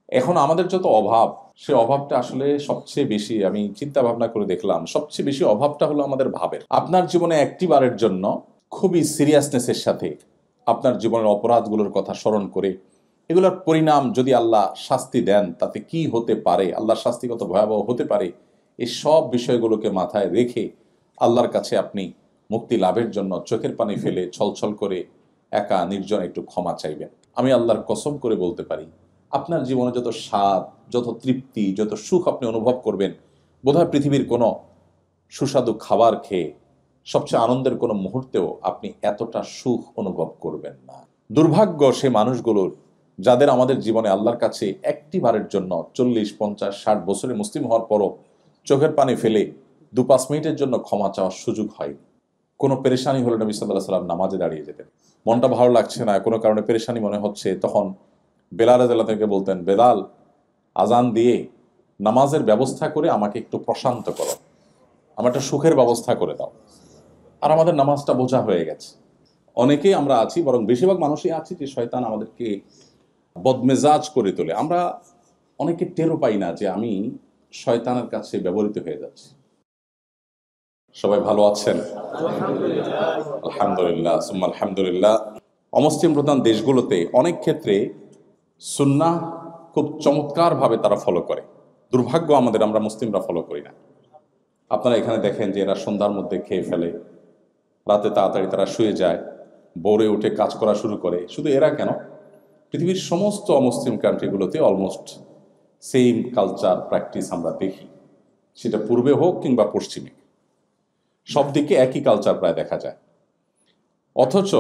এখন আমাদের যত অভাব, সে অভাবটা আসলে সবচেয়ে বেশি, আমি চিন্তা ভাবনা করে দেখলাম, সবচেয়ে বেশি অভাবটা হলো আমাদের ভাবের। আপনার জীবনে একটি বারের জন্য খুবই সিরিয়াসনেসের সাথে আপনার জীবনের অপরাধগুলোর কথা স্মরণ করে এগুলোর পরিণাম যদি আল্লাহ শাস্তি দেন তাতে কি হতে পারে, আল্লাহর শাস্তি কত ভয়াবহ হতে পারে, এই সব বিষয়গুলোকে মাথায় রেখে আল্লাহর কাছে আপনি মুক্তি লাভের জন্য চোখের পানি ফেলে ছলছল করে একা নির্জন একটু ক্ষমা চাইবেন। আমি আল্লাহর কসম করে বলতে পারি, আপনার জীবনে যত স্বাদ, যত তৃপ্তি, যত সুখ আপনি অনুভব করবেন, বোধহয় পৃথিবীর কোনো সুস্বাদু খাবার খেয়ে সবচেয়ে আনন্দের কোনো মুহূর্তেও আপনি এতটা সুখ অনুভব করবেন না। দুর্ভাগ্য সে মানুষগুলোর যাদের আমাদের জীবনে আল্লাহর কাছে একটি বারের জন্য 40, 50, 60 বছরে মুসলিম হওয়ার পরও চোখের পানি ফেলে 2-5 মিনিটের জন্য ক্ষমা চাওয়ার সুযোগ হয়নি। কোনো পেরেশানি হলে নবী সাল্লাল্লাহু আলাইহি সাল্লাম নামাজে দাঁড়িয়ে যেতেন। মনটা ভালো লাগছে না, কোনো কারণে পেরেশানি মনে হচ্ছে, তখন বেলাল রাদিয়াল্লাহু থেকে বলতেন, বেলাল, আজান দিয়ে নামাজের ব্যবস্থা করে আমাকে একটু প্রশান্ত করো, আমার একটা সুখের ব্যবস্থা করে দাও। আর আমাদের নামাজটা বোঝা হয়ে গেছে। অনেকেই আমরা আছি, বরং বেশিরভাগ মানুষই আছি, যে শয়তান আমাদেরকে বদমেজাজ করে তোলে। আমরা অনেকে টেরও পাই না যে আমি শয়তানের কাছে ব্যবহৃত হয়ে যাচ্ছি। সবাই ভালো আছেন? আলহামদুলিল্লাহ, সুম্মা আলহামদুলিল্লাহ। অমুসলিম প্রধান দেশগুলোতে অনেক ক্ষেত্রে সুন্নাহ খুব চমৎকারভাবে তারা ফলো করে। দুর্ভাগ্য আমাদের, আমরা মুসলিমরা ফলো করি না। আপনারা এখানে দেখেন যে এরা সন্ধ্যার মধ্যে খেয়ে ফেলে, রাতে তাড়াতাড়ি তারা শুয়ে যায়, ভোরে উঠে কাজ করা শুরু করে। শুধু এরা কেন, পৃথিবীর সমস্ত অমুসলিম কান্ট্রিগুলোতে অলমোস্ট সেম কালচার প্র্যাকটিস আমরা দেখি, সেটা পূর্বে হোক কিংবা পশ্চিমে, সব দিকে একই কালচার প্রায় দেখা যায়। অথচ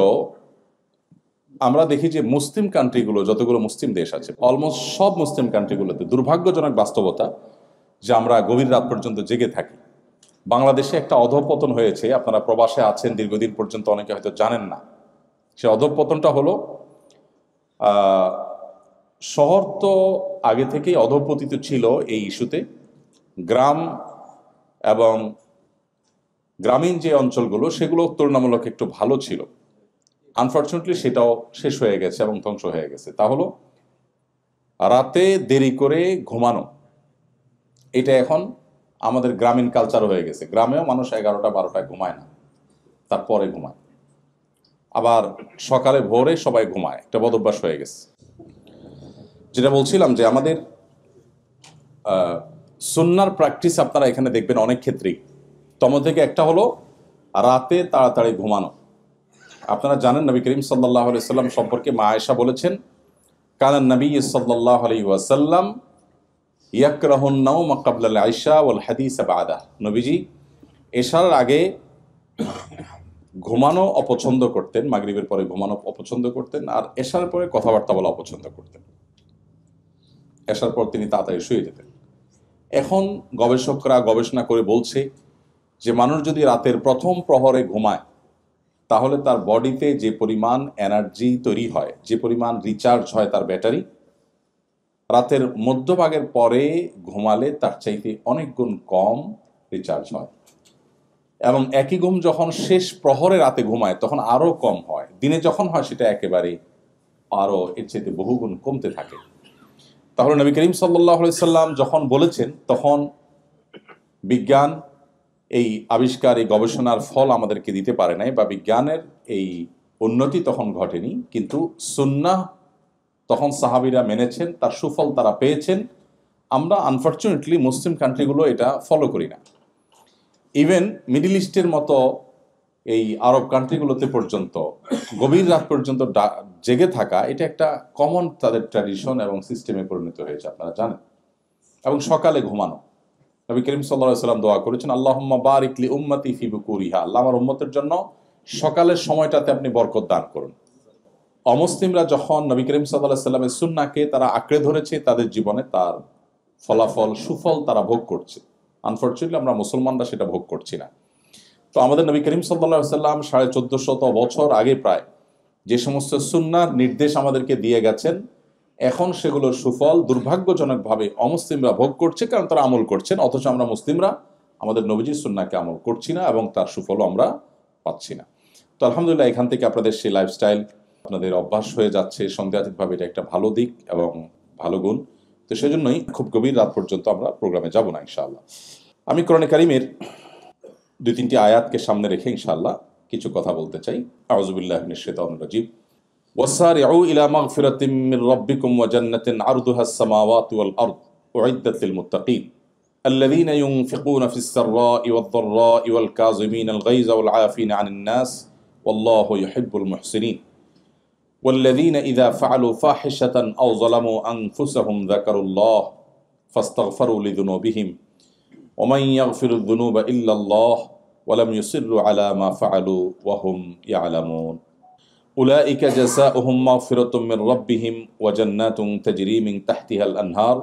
আমরা দেখি যে মুসলিম কান্ট্রিগুলো, যতগুলো মুসলিম দেশ আছে, অলমোস্ট সব মুসলিম কান্ট্রিগুলোতে দুর্ভাগ্যজনক বাস্তবতা যে আমরা গভীর রাত পর্যন্ত জেগে থাকি। বাংলাদেশে একটা অধঃপতন হয়েছে, আপনারা প্রবাসে আছেন দীর্ঘদিন পর্যন্ত, অনেকে হয়তো জানেন না। সে অধঃপতনটা হলো, শহর তো আগে থেকেই অধঃপতিত ছিল এই ইস্যুতে। গ্রাম এবং গ্রামীণ যে অঞ্চলগুলো, সেগুলো তুলনামূলক একটু ভালো ছিল। আনফর্চুনেটলি সেটাও শেষ হয়ে গেছে এবং ধ্বংস হয়ে গেছে। তা হলো রাতে দেরি করে ঘুমানো। এটা এখন আমাদের গ্রামীণ কালচার হয়ে গেছে। গ্রামেও মানুষ 11টা-12টায় ঘুমায় না, তারপরে ঘুমায়। আবার সকালে ভোরে সবাই ঘুমায়, একটা বদভ্যাস হয়ে গেছে। যেটা বলছিলাম যে আমাদের সুন্নার প্র্যাকটিস আপনারা এখানে দেখবেন অনেক ক্ষেত্রেই। তমন থেকে একটা হলো রাতে তাড়াতাড়ি ঘুমানো। আপনারা জানেন নবী করিম সাল্লাল্লাহু আলাইহি সাল্লাম সম্পর্কে মা আয়েশা বলেছেন, কানান নবী সাল্লাল্লাহু আলাইহি ওয়াসাল্লাম ইয়াকরাহুন নাওম ক্বাবলা আল ইশা ওয়াল হাদিস বা'দা। নবীজি এশার আগে ঘুমানো অপছন্দ করতেন, মাগরিবের পরে ঘুমানো অপছন্দ করতেন, আর এশার পরে কথাবার্তা বলা অপছন্দ করতেন। এশার পর তিনি তাড়াতাড়ি শুয়ে যেতেন। এখন গবেষকরা গবেষণা করে বলছে যে মানুষ যদি রাতের প্রথম প্রহরে ঘুমায়, তাহলে তার বডিতে যে পরিমাণ এনার্জি তৈরি হয়, যে পরিমাণ রিচার্জ হয় তার ব্যাটারি, রাতের মধ্যভাগের পরে ঘুমালে তার চাইতে অনেক গুণ কম রিচার্জ হয়। এবং একই ঘুম যখন শেষ প্রহরে রাতে ঘুমায় তখন আরও কম হয়। দিনে যখন হয় সেটা একেবারে আরও এর চাইতে বহুগুণ কমতে থাকে। তাহলে নবী করিম সাল্লাল্লাহু আলাইহি সাল্লাম যখন বলেছেন, তখন বিজ্ঞান এই আবিষ্কার, এই গবেষণার ফল আমাদেরকে দিতে পারে নাই, বা বিজ্ঞানের এই উন্নতি তখন ঘটেনি, কিন্তু সুন্নাহ তখন সাহাবীরা মেনেছেন, তার সুফল তারা পেয়েছেন। আমরা আনফর্চুনেটলি মুসলিম কান্ট্রিগুলো এটা ফলো করি না। ইভেন মিডল ইস্টের মতো এই আরব কান্ট্রিগুলোতে পর্যন্ত গভীর রাত পর্যন্ত জেগে থাকা, এটা একটা কমন তাদের ট্র্যাডিশন এবং সিস্টেমে পরিণত হয়েছে, আপনারা জানেন। এবং সকালে ঘুমানো, নবী করিম সাল্লাল্লাহু আলাইহি সাল্লাম দোয়া করেছেন, আল্লাহুম্মা বারিক লি উম্মতি ফি বুকুরিহা, আল্লাহ আমার উম্মতের জন্য সকালের সময়টাতে আপনি বরকত দান করুন। অমুসলিমরা যখন নবী করিম সাল্লাল্লাহু আলাইহি সাল্লামের সুন্নাহকে তারা আঁকড়ে ধরেছে, তাদের জীবনে তার ফলাফল, সুফল তারা ভোগ করছে। আনফর্চুনেটলি আমরা মুসলমানরা সেটা ভোগ করছি না। তো আমাদের নবী করিম সাল্লাল্লাহু আলাইহি সাল্লাম 1450 বছর আগে প্রায় যে সমস্ত সুন্নাহর নির্দেশ আমাদেরকে দিয়ে গেছেন, এখন সেগুলোর সুফল দুর্ভাগ্যজনকভাবে অমুসলিমরা ভোগ করছে, কারণ তারা আমল করছেন। অথচ আমরা মুসলিমরা আমাদের নবীজির সুন্নাহকে আমল করছি না এবং তার সুফলও আমরা পাচ্ছি না। তো আলহামদুলিল্লাহ, এখান থেকে আপনাদের সেই লাইফস্টাইল আপনাদের অভ্যাস হয়ে যাচ্ছে সন্দেহাতীতভাবে, এটা একটা ভালো দিক এবং ভালো গুণ। তো সেজন্যই খুব গভীর রাত পর্যন্ত আমরা প্রোগ্রামে যাব না ইনশাআল্লাহ। আমি কোরআনে কারিমের 2-3টি আয়াতকে সামনে রেখে ইনশাআল্লাহ কিছু কথা বলতে চাই। আউযু বিল্লাহি মিনাশ শাইতানির রাজিম। ওয়াসারিউ ইলা মাগফিরাতিম মির রাব্বিকুম ওয়া জান্নাতিন আরদুহাস সামাওয়াতু ওয়াল আরদ উইদ্দাত লিল মুত্তাকিন الذين ينفقون في السراء والضراء والكاظمين الغيظ والعافين عن الناس والله يحب المحسنين والذين إذا فعلوا فاحشة أو ظلموا أنفسهم ذكروا الله فاستغفروا لذنوبهم ومن يغفر الذنوب إلا الله ولم يصروا على ما فعلوا وهم يعلمون أولئك جزاؤهم مغفرة من ربهم وجنات تجري من تحتها الأنهار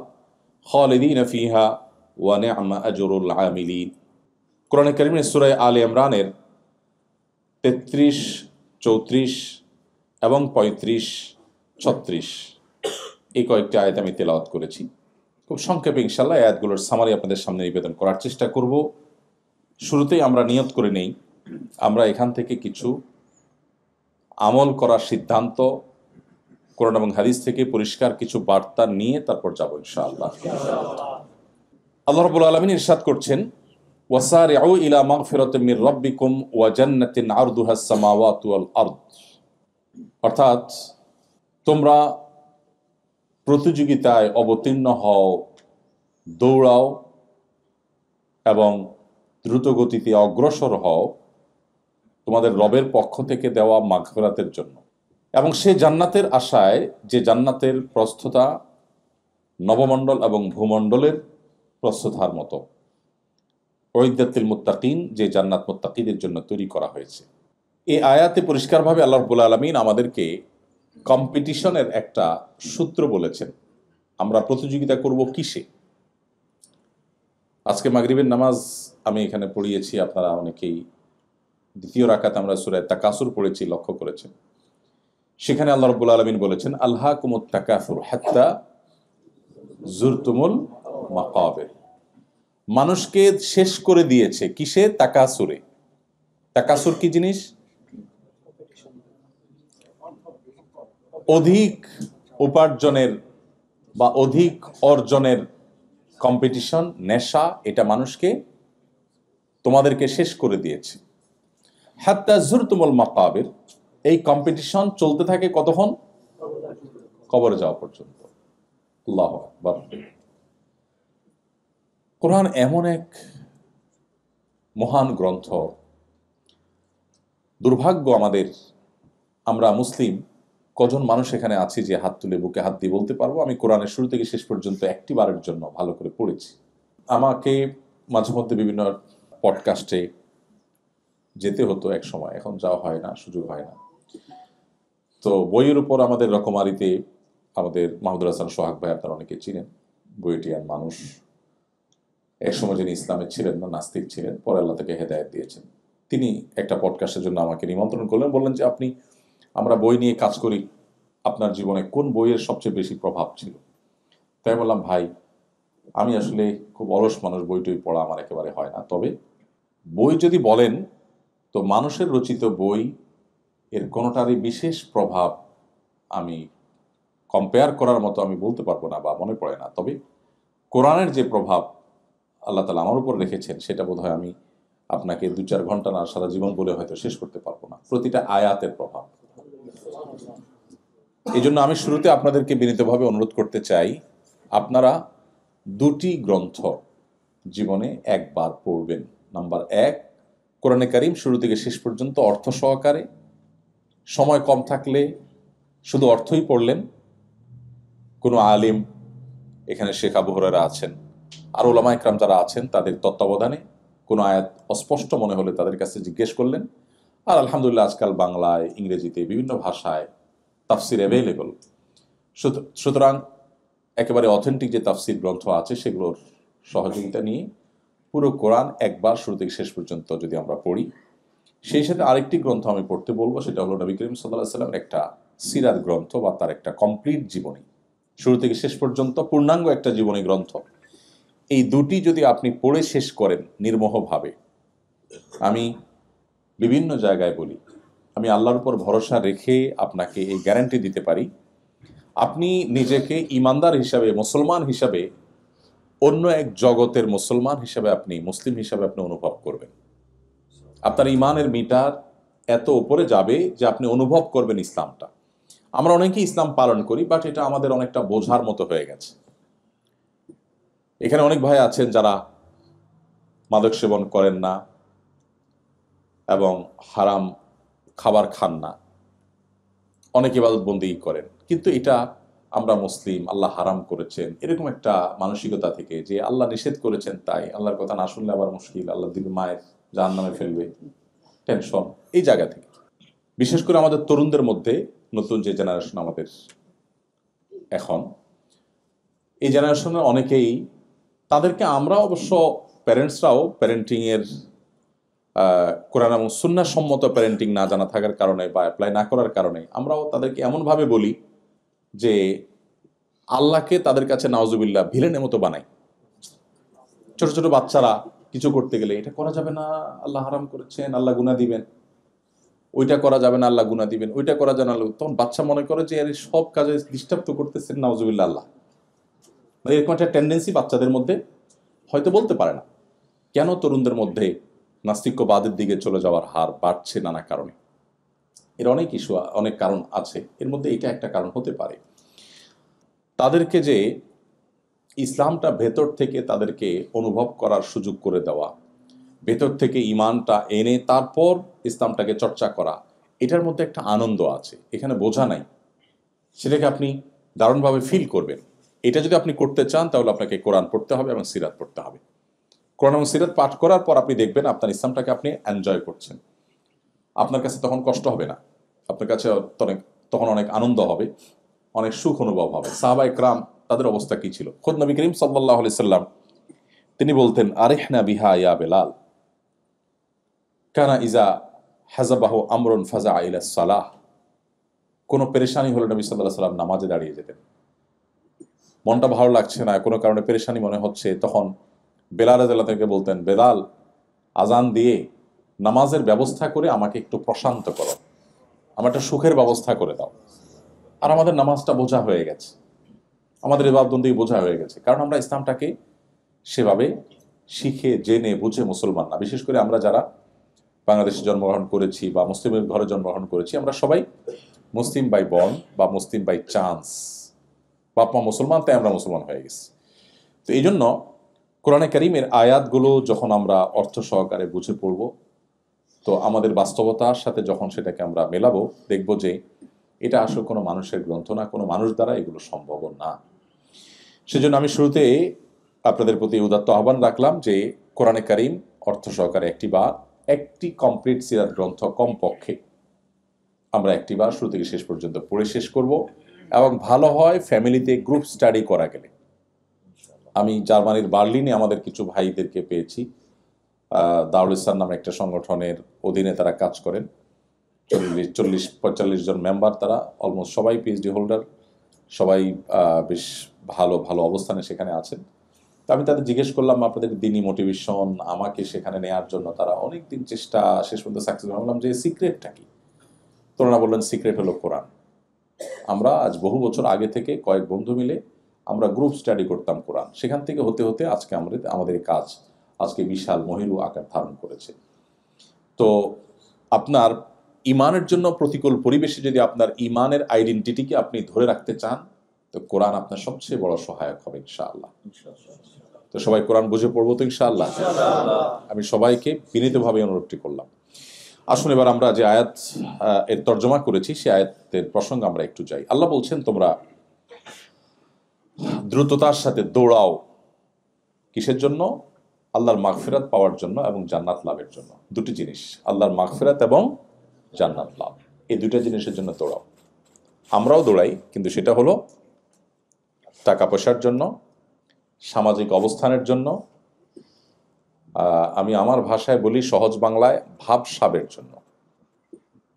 خالدين فيها ونعم أجر العاملين কোরআনে কারিমের সূরা আলে ইমরানের 33, 34 এবং 35, 36 এই কয়েকটি আয়াত আমি তেলাওয়াত করেছি। খুব সংক্ষেপে ইনশাআল্লাহ আয়াতগুলোর সামারি আপনাদের সামনে নিবেদন করার চেষ্টা করব। শুরুতেই আমরা নিয়ত করে নেই আমরা এখান থেকে কিছু আমল করার সিদ্ধান্ত কোরআন এবং হাদিস থেকে পরিষ্কার কিছু বার্তা নিয়ে তারপর যাব ইনশাআল্লাহ। আল্লাহ রাব্বুল আলামিন ইরশাদ করছেন, ওয়াসারিউ ইলা মাগফিরাতিম মির রাব্বিকুম ওয়া জান্নাতিন আরদুহাস সামাওয়াতু ওয়াল আরদ, অর্থাৎ তোমরা প্রতিযোগিতায় অবতীর্ণ হও, দৌড়াও এবং দ্রুতগতিতে অগ্রসর হও তোমাদের রবের পক্ষ থেকে দেওয়া মাগফিরাতের জন্য, এবং সে জান্নাতের আশায় যে জান্নাতের প্রস্থতা নবমণ্ডল এবং ভূমণ্ডলের প্রস্থতার মতো। উইদ্দাতিল মুত্তাকিন, যে জান্নাত মুত্তাকিদের জন্য তৈরি করা হয়েছে। এই আয়াতে পরিষ্কারভাবে আল্লাহ রাব্বুল আলামিন আমাদেরকে কম্পিটিশনের একটা সূত্র বলেছেন। আমরা প্রতিযোগিতা করব কিসে? আজকে মাগরিবের নামাজ আমি এখানে পড়িয়েছি, আপনারা অনেকেই দ্বিতীয় রাকাত আমরা সূরা তাকাসুর পড়েছি, লক্ষ্য করেছেন। সেখানে আল্লাহ রাব্বুল আলামিন বলেছেন, আলহাকুমুত তাকাসুর হাত্তা যুরতুমুল মাকাবির। মানুষকে শেষ করে দিয়েছে কিসে? তাকাসুরে। তাকাসুর কি জিনিস? অধিক উপার্জনের বা অধিক অর্জনের কম্পিটিশন, নেশা, এটা মানুষকে তোমাদেরকে শেষ করে দিয়েছে। হাত্তা যুরতুমুল মাকাবির, এই কম্পিটিশন চলতে থাকে কতক্ষণ? কবরে যাওয়া পর্যন্ত। আল্লাহু আকবার। কোরআন এমন এক মহান গ্রন্থ, দুর্ভাগ্য আমাদের, আমরা মুসলিম কজন মানুষ এখানে আছি যে হাত তুলে বুকে হাত দিয়ে বলতে পারবো আমি কোরআনের শুরু থেকে শেষ পর্যন্ত একটি বারের জন্য ভালো করে পড়েছি। আমাকে মাঝে মধ্যে বিভিন্ন পডকাস্টে যেতে হতো এক সময়, এখন যাওয়া হয় না, সুযোগ হয় না। তো বইয়ের উপর আমাদের রকমারিতে আমাদের মাহমুদুল হাসান সোহাগ ভাই, আপনারা অনেকে চিনেন, বইটিয়ান মানুষ। এক সময় যিনি ইসলামের ছিলেন না, নাস্তিক ছিলেন, পরে আল্লাহ তাকে হেদায়েত দিয়েছেন। তিনি একটা পডকাস্টের জন্য আমাকে নিমন্ত্রণ করলেন, বললেন যে আমরা বই নিয়ে কাজ করি, আপনার জীবনে কোন বইয়ের সবচেয়ে বেশি প্রভাব ছিল? তাই বললাম, ভাই আমি আসলে খুব অলস মানুষ, বই টই পড়া আমার একেবারে হয় না। তবে বই যদি বলেন তো মানুষের রচিত বই এর কোনোটারই বিশেষ প্রভাব আমি কম্পেয়ার করার মতো আমি বলতে পারবো না বা মনে পড়ে না। তবে কোরআনের যে প্রভাব আল্লাহ তাআলা আমার উপর রেখেছেন সেটা বোধহয় আমি আপনাকে 2-4 ঘন্টা না, সারা জীবন বলে হয়তো শেষ করতে পারবো না। প্রতিটা আয়াতের প্রভাব। এই জন্য আমি শুরুতে আপনাদেরকে বিনীতভাবে অনুরোধ করতে চাই, আপনারা 2টি গ্রন্থ জীবনে একবার পড়বেন। নাম্বার 1, কোরআনে কারিম শুরু থেকে শেষ পর্যন্ত অর্থ সহকারে, সময় কম থাকলে শুধু অর্থই পড়লেন। কোনো আলিম, এখানে শেখ আবু হুরায়রা আছেন, আর উলামা ইকরাম যারা আছেন তাদের তত্ত্বাবধানে কোনো আয়াত অস্পষ্ট মনে হলে তাদের কাছে জিজ্ঞেস করলেন। আর আলহামদুলিল্লাহ আজকাল বাংলায়, ইংরেজিতে, বিভিন্ন ভাষায় তাফসির অ্যাভেলেবল। সুতরাং একেবারে অথেন্টিক যে তাফসির গ্রন্থ আছে সেগুলোর সহযোগিতা নিয়ে পুরো কোরআন একবার শুরু থেকে শেষ পর্যন্ত যদি আমরা পড়ি। সেই সাথে আরেকটি গ্রন্থ আমি পড়তে বলবো, সেটা হলো নবী করিম সাল্লাল্লাহু আলাইহি ওয়াসাল্লামের একটা সিরাত গ্রন্থ বা তার একটা কমপ্লিট জীবনী, শুরু থেকে শেষ পর্যন্ত পূর্ণাঙ্গ একটা জীবনী গ্রন্থ। এই 2টি যদি আপনি পড়ে শেষ করেন নির্মোহভাবে, আমি বিভিন্ন জায়গায় বলি, আমি আল্লাহর উপর ভরসা রেখে আপনাকে এই গ্যারান্টি দিতে পারি, আপনি নিজেকে ইমানদার হিসাবে, মুসলমান হিসাবে, অন্য এক জগতের মুসলমান হিসাবে, আপনি মুসলিম হিসাবে আপনি অনুভব করবেন। আপনার ইমানের মিটার এত উপরে যাবে যে আপনি অনুভব করবেন ইসলামটা। আমরা অনেকেই ইসলাম পালন করি, বাট এটা আমাদের অনেকটা বোঝার মতো হয়ে গেছে। এখানে অনেক ভাই আছেন যারা মাদক সেবন করেন না এবং হারাম খাবার খান না, অনেক ইবাদতবন্দি করেন, কিন্তু এটা আমরা মুসলিম, আল্লাহ হারাম করেছেন, এরকম একটা মানসিকতা থেকে, যে আল্লাহ নিষেধ করেছেন তাই আল্লাহর কথা না শুনলে আবার মুশকিল, আল্লাহ দিবে মায়ের জাহান্নামে ফেলবে, টেনশন, এই জায়গা থেকে। বিশেষ করে আমাদের তরুণদের মধ্যে, নতুন যে জেনারেশন আমাদের এখন, এই জেনারেশনের অনেকেই, তাদেরকে আমরা অবশ্য প্যারেন্টসরাও প্যারেন্টিংয়ের কোরআন এবং সুন্নাহ সম্মত প্যারেন্টিং না জানা থাকার কারণে বা অ্যাপ্লাই না করার কারণে আমরাও তাদেরকে এমনভাবে বলি যে আল্লাহকে তাদের কাছে নাউজুবিল্লাহ ভিলেনের মতো বানাই। ছোট ছোট বাচ্চারা কিছু করতে গেলে এটা করা যাবে না, আল্লাহ হারাম করেছেন, আল্লাহ গুনাহ দিবেন, ওইটা করা যাবে না, আল্লাহ গুনাহ দিবেন, ওইটা করা যাবে না, তখন বাচ্চা মনে করে যে এর সব কাজে ডিস্টার্ব তো করতেছেন নাউজুবিল্লাহ আল্লাহ। এরকম একটা টেন্ডেন্সি বাচ্চাদের মধ্যে, হয়তো বলতে পারে না কেন তরুণদের মধ্যে নাস্তিক্যবাদের দিকে চলে যাওয়ার হার বাড়ছে নানা কারণে। এর অনেক ইস্যু, অনেক কারণ আছে, এর মধ্যে এটা একটা কারণ হতে পারে। তাদেরকে যে ইসলামটা ভেতর থেকে তাদেরকে অনুভব করার সুযোগ করে দেওয়া, ভেতর থেকে ইমানটা এনে তারপর ইসলামটাকে চর্চা করা, এটার মধ্যে একটা আনন্দ আছে, এখানে বোঝা নাই, সেটাকে আপনি দারুণভাবে ফিল করবেন। এটা যদি আপনি করতে চান তাহলে আপনাকে কোরআন পড়তে হবে এবং সিরাত পড়তে হবে। কোরআন এবং সিরাত পাঠ করার পর আপনি দেখবেন আপনার ইসলামটাকে আপনি এনজয় করছেন। আপনার কাছে তখন কষ্ট হবে না, আপনার কাছে তখন অনেক আনন্দ হবে, অনেক সুখ অনুভব হবে। সাহাবা ইকরাম তাদের অবস্থা কি ছিল? খোদ নবী করিম সাল্লাল্লাহু আলাইহি সাল্লাম তিনি বলতেন, আরিহনা বিহা ইয়া বেলাল, কানা ইজা হাজাবাহু আমরুন ফাজা ইলা সালাহ। কোনো পেরেশানি হলে নবী সাল্লাল্লাহু আলাইহি সাল্লাম নামাজে দাঁড়িয়ে যেতেন। মনটা ভালো লাগছে না, কোনো কারণে পেরেশানি মনে হচ্ছে, তখন বেলাল রাদিয়াল্লাহু তাআলাকে বলতেন, বেলাল আজান দিয়ে নামাজের ব্যবস্থা করে আমাকে একটু প্রশান্ত করো, আমার একটা সুখের ব্যবস্থা করে দাও। আর আমাদের নামাজটা বোঝা হয়ে গেছে, আমাদের ইবাদতবন্দি বোঝা হয়ে গেছে, কারণ আমরা ইসলামটাকে সেভাবে শিখে জেনে বুঝে মুসলমান না। বিশেষ করে আমরা যারা বাংলাদেশে জন্মগ্রহণ করেছি বা মুসলিমের ঘরে জন্মগ্রহণ করেছি, আমরা সবাই মুসলিম বাই বর্ন বা মুসলিম বাই চান্স, বাপ মা মুসলমান তাই আমরা মুসলমান হয়ে গেছি। তো এই জন্য কোরআনে কারীমের আয়াতগুলো যখন আমরা অর্থ সহকারে বুঝে পড়ব, তো আমাদের বাস্তবতার সাথে যখন সেটাকে আমরা মেলাবো, দেখব যে এটা আসলে কোনো মানুষের গ্রন্থ না, কোনো মানুষ দ্বারা এগুলো সম্ভব না। সেজন্য আমি শুরুতে আপনাদের প্রতি উদাত্ত আহ্বান রাখলাম যে কোরআনে কারীম অর্থ সহকারে একটি কমপ্লিট সিরাত গ্রন্থ কমপক্ষে আমরা একটিবার শুরু থেকে শেষ পর্যন্ত পড়ে শেষ করব, এবং ভালো হয় ফ্যামিলিতে গ্রুপ স্টাডি করা গেলে। আমি জার্মানির বার্লিনে আমাদের কিছু ভাইদেরকে পেয়েছি, দারুল ইসলাম নামে একটা সংগঠনের অধীনে তারা কাজ করেন। 40-45 জন মেম্বার, তারা অলমোস্ট সবাই পিএইচডি হোল্ডার, সবাই বেশ ভালো ভালো অবস্থানে সেখানে আছেন। তো আমি তাদের জিজ্ঞেস করলাম আপনাদের দিনই মোটিভেশন, আমাকে সেখানে নেওয়ার জন্য তারা অনেক দিন চেষ্টা, শেষ পর্যন্ত সাকসেস। বললাম যে সিক্রেটটা কি? তোরা বললেন সিক্রেট হলো কোরআন। আমরা আজ বহু বছর আগে থেকে কয়েক বন্ধু মিলে আমরা গ্রুপ স্টাডি করতাম কোরআন, সেখান থেকে হতে হতে আজকে আমাদের কাজ আজকে বিশাল মহিরু আকার ধারণ করেছে। তো আপনার ইমানের জন্য প্রতিকূল পরিবেশে যদি আপনার ইমানের আইডেন্টিটিকে আপনি ধরে রাখতে চান, তো কোরআন আপনার সবচেয়ে বড় সহায়ক হবে ইনশাআল্লাহ। তো সবাই কোরআন বুঝে পড়বো তো ইনশাআল্লাহ। আমি সবাইকে বিনীতভাবে অনুরোধটি করলাম। আসুন এবার আমরা যে আয়াত এর তর্জমা করেছি সে আয়াতের প্রসঙ্গে আমরা একটু যাই। আল্লাহ বলছেন, তোমরা দ্রুততার সাথে দৌড়াও, কিসের জন্য? আল্লাহর মাগফিরাত পাওয়ার জন্য এবং জান্নাত লাভের জন্য। দুটি জিনিস, আল্লাহর মাগফিরাত এবং জান্নাত লাভ, এই দুইটা জিনিসের জন্য দৌড়াও। আমরাও দৌড়াই, কিন্তু সেটা হলো টাকা পয়সার জন্য, সামাজিক অবস্থানের জন্য, আমি আমার ভাষায় বলি সহজ বাংলায় ভাবসাবের জন্য।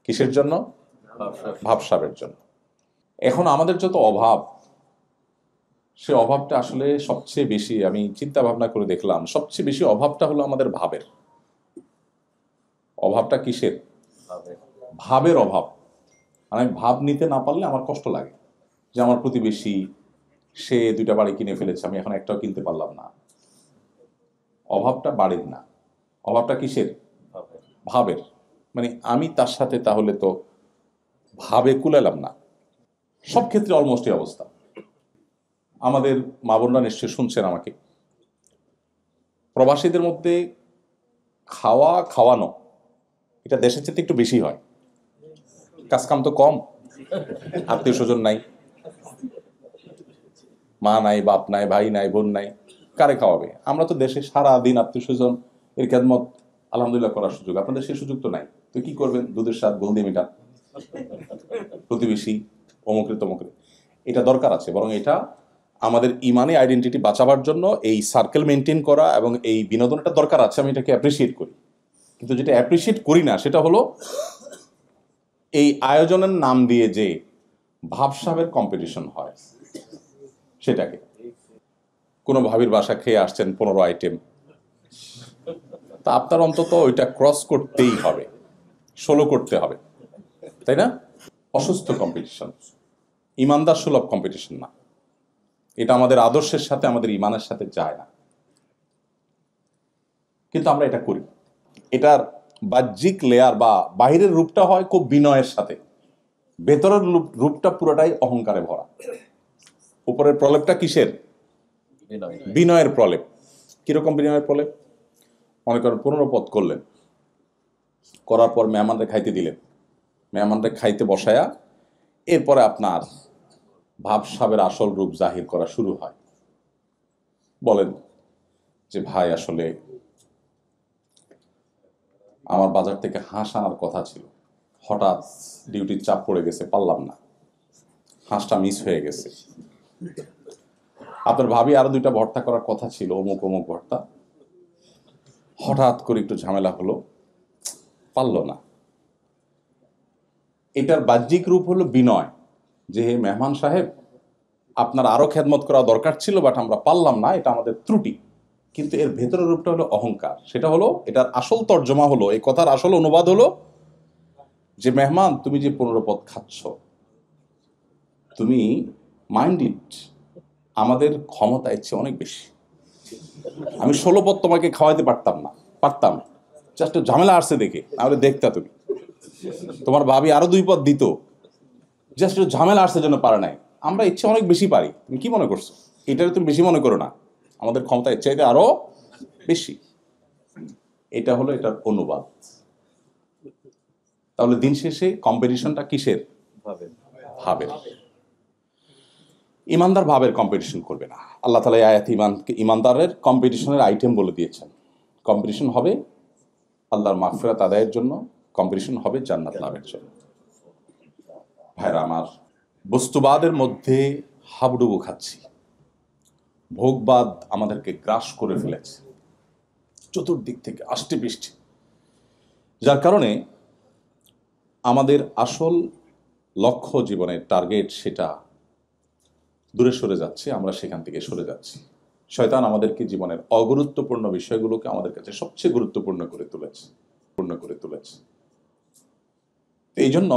কিসের জন্য? ভাবসাবের জন্য। এখন আমাদের যত অভাব, সে অভাবটা আসলে সবচেয়ে বেশি, আমি চিন্তা ভাবনা করে দেখলাম, সবচেয়ে বেশি অভাবটা হলো আমাদের ভাবের। অভাবটা কিসের? ভাবের অভাব। মানে আমি ভাব নিতে না পারলে আমার কষ্ট লাগে, যে আমার প্রতিবেশী সে 2টা বাড়ি কিনে ফেলেছে, আমি এখন একটাও কিনতে পারলাম না। অভাবটা বাড়ির না, অভাবটা কিসের? ভাবের। মানে আমি তার সাথে তাহলে তো ভাবে কুলালাম না। সব ক্ষেত্রে অলমোস্ট এই অবস্থা। আমাদের মা বোনরা নিশ্চয়ই শুনছেন আমাকে। প্রবাসীদের মধ্যে খাওয়ানো এটা দেশের চেয়ে একটু বেশি হয়। কাজকাম তো কম, আত্মীয় স্বজন নাই, মা নাই, বাপ নাই, ভাই নাই, বোন নাই, কারে খাওয়াবে? আমরা তো দেশে সারা দিন আত্মীয় স্বজন এর খেদমত আলহামদুলিল্লাহ করার সুযোগ, আপনাদের সেই সুযোগ তো নাই। তো কি করবেন? দুধের স্বাদ গোলদি মিটা, প্রতিবেশী অমুকরে তমুকরে। এটা দরকার আছে, বরং এটা আমাদের ইমানে আইডেন্টিটি বাঁচাবার জন্য এই সার্কেল মেনটেন করা এবং এই বিনোদনটা দরকার আছে। আমি এটাকে অ্যাপ্রিসিয়েট করি, কিন্তু যেটা অ্যাপ্রিসিয়েট করি না সেটা হলো এই আয়োজনের নাম দিয়ে যে ভাবসাবের কম্পিটিশন হয়, সেটাকে। কোনো ভাবির বাসা খেয়ে আসছেন 15 আইটেম, তা আপনার অন্তত ওইটা ক্রস করতেই হবে, 16 করতে হবে, তাই না? অসুস্থ কম্পিটিশন, ইমানদার সুলভ কম্পিটিশন না। এটা আমাদের আদর্শের সাথে, আমাদের ইমানের সাথে যায় না, কিন্তু আমরা এটা করি। এটার বাহ্যিক লেয়ার বা বাহিরের রূপটা হয় খুব বিনয়ের সাথে, ভেতরের রূপটা পুরোটাই অহংকারে ভরা। উপরের প্রলেপটা কিসের? বিনয়ের প্রলেপ। কিরকম বিনয়ের প্রলেপ? মনে করেন 15 পদ করলেন, করার পর মেহমানরে খাইতে দিলেন, মেহমানরে খাইতে বসায়া এরপরে আপনার ভাবসাবের আসল রূপ জাহির করা শুরু হয়। বলেন যে ভাই আসলে আমার বাজার থেকে হাঁস আনার কথা ছিল, হঠাৎ ডিউটির চাপ পড়ে গেছে, পারলাম না, হাঁসটা মিস হয়ে গেছে। আপনার ভাবি আরো 2টা ভর্তা করার কথা ছিল, অমুক অমুক ভর্তা, হঠাৎ করে একটু ঝামেলা হলো, পারলো না। এটার বাহ্যিক রূপ হলো বিনয়, যে হে মেহমান সাহেব, আপনার আরো খেদমত করা দরকার ছিল, বাট আমরা পারলাম না, এটা আমাদের ত্রুটি। কিন্তু এর ভেতরের রূপটা হলো অহংকার। সেটা হলো, এটার আসল তর্জমা হলো, এই কথার আসল অনুবাদ হলো যে মেহমান, তুমি যে 15 পদ খাচ্ছ, তুমি মাইন্ড ইট, আমাদের ক্ষমতা ইচ্ছে অনেক বেশি। আমি 16 পদ তোমাকে খাওয়াইতে পারতাম, জাস্ট ঝামেলা আসছে দেখে, নাহলে দেখতা তুমি। তোমার ভাবি আরো 2 পদ দিত, জাস্ট ঝামেলা আসছে জন্য পারে নাই। আমরা ইচ্ছে অনেক বেশি পারি, তুমি কি মনে করছো? এটারে তুমি বেশি মনে করো না, আমাদের ক্ষমতা এর চাইতে আরো বেশি। এটা হলো এটার অনুবাদ। তাহলে দিন শেষে কম্পিটিশনটা কিসের? ভাবের। ইমানদার ভাবের কম্পিটিশন করবে না। আল্লাহ তাআলা এই আয়াতে ইমানদারের কম্পিটিশনের আইটেম বলে দিয়েছেন। কম্পিটিশন হবে আল্লাহর মাগফিরাত আদায়ের জন্য, কম্পিটিশন হবে জান্নাত লাভের জন্য। ভাইরা আমার, বস্তুবাদের মধ্যে হাবুডুবু খাচ্ছি, ভোগবাদ আমাদেরকে গ্রাস করে ফেলেছে চতুর্দিক থেকে আষ্টে পৃষ্ঠে, যার কারণে আমাদের আসল লক্ষ্য, জীবনের টার্গেট, সেটা দূরে সরে যাচ্ছে, আমরা সেখান থেকে সরে যাচ্ছি। শয়তান আমাদেরকে জীবনের অগুরুত্বপূর্ণ বিষয়গুলোকে আমাদের কাছে সবচেয়ে গুরুত্বপূর্ণ করে তুলেছে। এই জন্য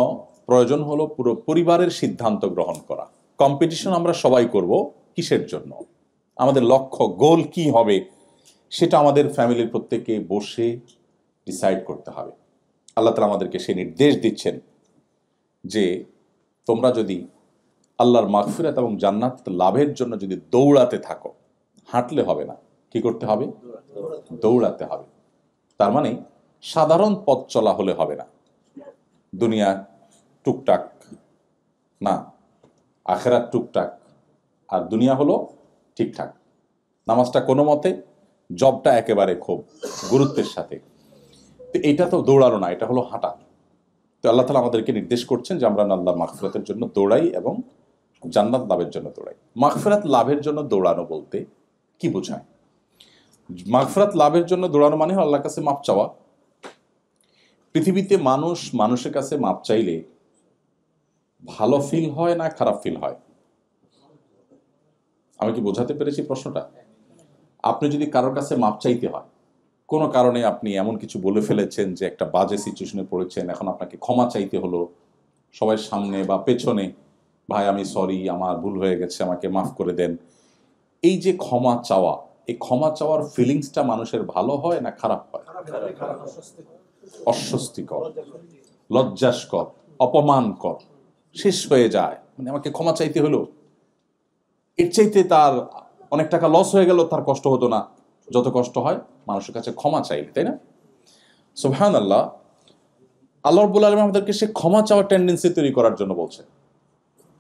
প্রয়োজন হলো পুরো পরিবারের সিদ্ধান্ত গ্রহণ করা। কম্পিটিশন আমরা সবাই করব, কিসের জন্য? আমাদের লক্ষ্য, গোল কি হবে, সেটা আমাদের ফ্যামিলির প্রত্যেকে বসে ডিসাইড করতে হবে। আল্লাহ তাআলা আমাদেরকে সেই নির্দেশ দিচ্ছেন যে তোমরা যদি আল্লাহর মাগফিরাত এবং জান্নাত লাভের জন্য যদি দৌড়াতে থাকো, হাঁটলে হবে না, কি করতে হবে? দৌড়াতে হবে। তার মানে সাধারণ পথ চলা হলে হবে না, দুনিয়া টুকটাক না, আখেরাত টুকটাক, আর দুনিয়া হলো ঠিকঠাক। নামাজটা কোনো মতে, জবটা একেবারে খুব গুরুত্বের সাথে। তো এটা তো দৌড়ানো না, এটা হলো হাঁটা। তো আল্লাহ তাআলা আমাদেরকে নির্দেশ করছেন যে আমরা আল্লাহর মাগফিরাতের জন্য দৌড়াই এবং জান্নাত লাভের জন্য দৌড়াই। মাগফিরাত লাভের জন্য দৌড়ানো বলতে কি বোঝায়? মাগফিরাত লাভের জন্য দৌড়ানো মানে আল্লাহর কাছে মাপ চাওয়া। পৃথিবীতে মানুষের কাছে মাপ চাইলে ভালো ফিল হয় না খারাপ ফিল হয়? আমি কি বোঝাতে পেরেছি প্রশ্নটা? আপনি যদি কারোর কাছে মাপ চাইতে হয়, কোনো কারণে আপনি এমন কিছু বলে ফেলেছেন যে একটা বাজে সিচুয়েশনে পড়েছেন, এখন আপনাকে ক্ষমা চাইতে হলো সবার সামনে বা পেছনে, ভাই আমি সরি, আমার ভুল হয়ে গেছে, আমাকে মাফ করে দেন, এই যে ক্ষমা চাওয়া, এই ক্ষমা চাওয়ার ফিলিংসটা মানুষের ভালো হয় না খারাপ হয়? অস্বস্তিকর, লজ্জাস্কর, অপমানকর, শেষ হয়ে যায়। মানে আমাকে ক্ষমা চাইতে হলো, এর চাইতে তার অনেক টাকা লস হয়ে গেল তার কষ্ট হতো না যত কষ্ট হয় মানুষের কাছে ক্ষমা চাইলে, তাই না? সুবহানাল্লাহ, আল্লাহ রাব্বুল আলামিন আমাদেরকে সে ক্ষমা চাওয়ার টেন্ডেন্সি তৈরি করার জন্য বলছে,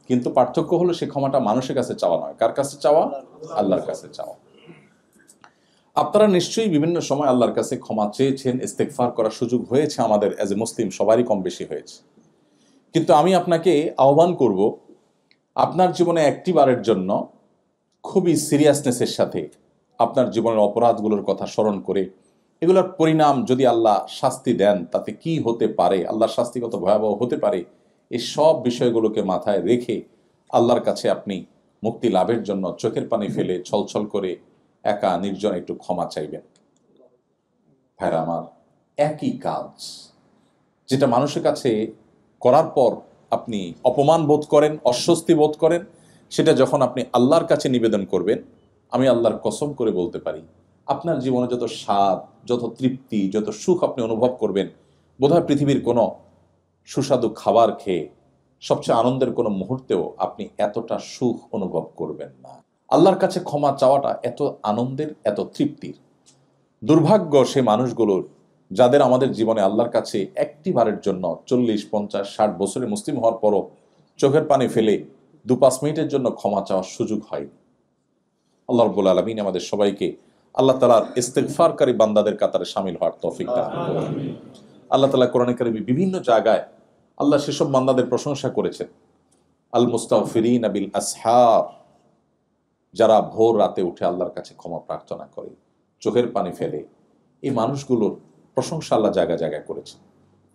কিন্তু পার্থক্য হলো সে ক্ষমাটা মানুষের কাছে চাওয়া নয়। কার কাছে চাওয়া? আল্লাহর কাছে চাওয়া। আপনারা নিশ্চয়ই বিভিন্ন সময় আল্লাহর কাছে ক্ষমা চেয়েছেন, ইস্তেগফার করার সুযোগ হয়েছে আমাদের অ্যাজ এ মুসলিম, সবারই কম বেশি হয়েছে। কিন্তু আমি আপনাকে আহ্বান করব, আপনার জীবনে একটি বারের জন্য খুবই সিরিয়াসনেসের সাথে আপনার জীবনের অপরাধগুলোর কথা স্মরণ করে এগুলোর পরিণাম যদি আল্লাহ শাস্তি দেন তাতে কি হতে পারে, আল্লাহর শাস্তি কত ভয়াবহ হতে পারে, এই সব বিষয়গুলোকে মাথায় রেখে আল্লাহর কাছে আপনি মুক্তি লাভের জন্য চোখের পানি ফেলে ছলছল করে একা নির্জন একটু ক্ষমা চাইবেন। ভাইরা আমার, একই কাজ যেটা মানুষের কাছে করার পর আপনি অপমান বোধ করেন, অস্বস্তি বোধ করেন, সেটা যখন আপনি আল্লাহর কাছে নিবেদন করবেন, আমি আল্লাহর কসম করে বলতে পারি আপনার জীবনে যত স্বাদ, যত তৃপ্তি, যত সুখ আপনি অনুভব করবেন, বোধহয় পৃথিবীর কোনো সুস্বাদু খাবার খেয়ে সবচেয়ে আনন্দের কোনো মুহূর্তেও আপনি এতটা সুখ অনুভব করবেন না। আল্লাহর কাছে ক্ষমা চাওয়াটা এত আনন্দের, এত তৃপ্তির। দুর্ভাগ্য সে মানুষগুলোর যাদের আমাদের জীবনে আল্লাহর কাছে একটি বারের জন্য 40, 50, 60 বছরে মুসলিম হওয়ার পরও চোখের পানি ফেলে 2-5 মিনিটের জন্য ক্ষমা চাওয়ার সুযোগ হয়নি। আল্লাহ রাব্বুল আলামিন আমাদের সবাইকে আল্লাহ তাআলার ইস্তেগফারকারী বান্দাদের কাতারে শামিল হওয়ার তৌফিক দান করুন। আল্লাহ তাআলা কোরআনে কারিমে বিভিন্ন জায়গায় আল্লাহ সেসব বান্দাদের প্রশংসা করেছেন, আল মুস্তাগফিরিনা বিল আসহার, যারা ভোর রাতে উঠে আল্লাহর কাছে ক্ষমা প্রার্থনা করে, চোখের পানি ফেলে, এই মানুষগুলোর প্রশংসা আল্লাহ জায়গায় জায়গায় করেছে।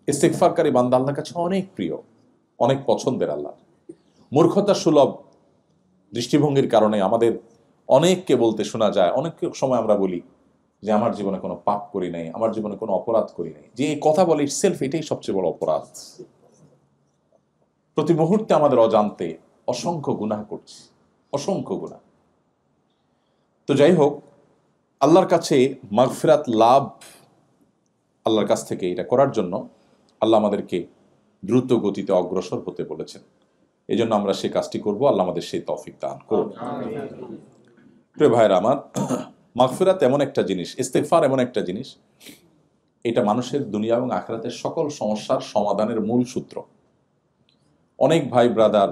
ইস্তেগফারকারী বান্দা আল্লাহর কাছে অনেক প্রিয়, অনেক পছন্দের। আল্লাহ মূর্খতা সুলভ দৃষ্টিভঙ্গির কারণে আমাদের অনেককে বলতে শোনা যায়, অনেক সময় আমরা বলি যে আমার জীবনে কোনো পাপ করি নাই, আমার জীবনে কোনো অপরাধ করি নাই। যে এই কথা বলে ইটসেলফ এটাই সবচেয়ে বড় অপরাধ। প্রতি মুহূর্তে আমাদের অজান্তে অসংখ্য গুনাহ করছি, অসংখ্য গুনাহ। তো যাই হোক, আল্লাহর কাছে মাগফিরাত লাভ, আল্লাহর কাছ থেকে এটা করার জন্য আল্লাহ আমাদেরকে দ্রুত গতিতে অগ্রসর হতে বলেছেন। এই জন্য আমরা সেই কাজটি করব। আল্লাহ আমাদের সেই তৌফিক দান করুন। প্রিয় ভাইরা আমার, মাগফিরাত এমন একটা জিনিস, ইস্তেগফার এমন একটা জিনিস, এটা মানুষের দুনিয়া এবং আখিরাতের সকল সমস্যার সমাধানের মূল সূত্র। অনেক ভাই ব্রাদার,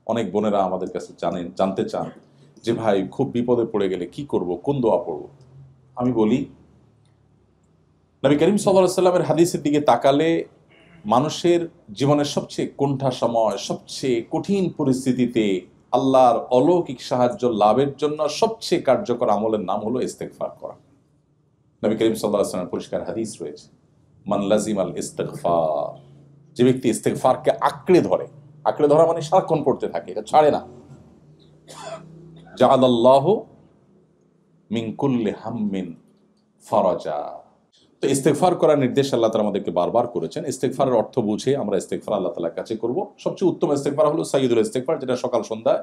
অনেক বোনেরা আমাদের কাছে জানতে চান যে ভাই খুব বিপদে পড়ে গেলে কি করব, কোন দোয়া পড়ব। আমি বলি, নবী করিম সাল্লাল্লাহু আলাইহি ওয়াসাল্লামের হাদিসের দিকে তাকালে মানুষের জীবনের সবচেয়ে কোণঠা সময়, সবচেয়ে কঠিন পরিস্থিতিতে আল্লাহর অলৌকিক সাহায্য লাভের জন্য সবচেয়ে কার্যকর আমলের নাম হলো ইস্তেগফার করা। নবী করিম সাল্লাল্লাহু আলাইহি ওয়াসাল্লামের পরিষ্কার হাদিস রয়েছে, মান লাজিমাল ইস্তেগফার, যে ব্যক্তি ইস্তেগফারকে আঁকড়ে ধরা মানে সারাক্ষণ পড়তে থাকে, এটা ছাড়ে না, জাআলাল্লাহু মিন কুল্লি হাম্মিন ফারাজা। তো ইস্তেগফার করার নির্দেশ আল্লাহ তাআলা আমাদেরকে বারবার করেছেন। ইস্তেগফারের অর্থ বুঝে আমরা ইস্তেগফার আল্লাহ তাআলার কাছে করব। সবচেয়ে উত্তম ইস্তেগফার হলো সাইয়্যিদুল ইস্তেগফার, যেটা সকাল সন্ধ্যা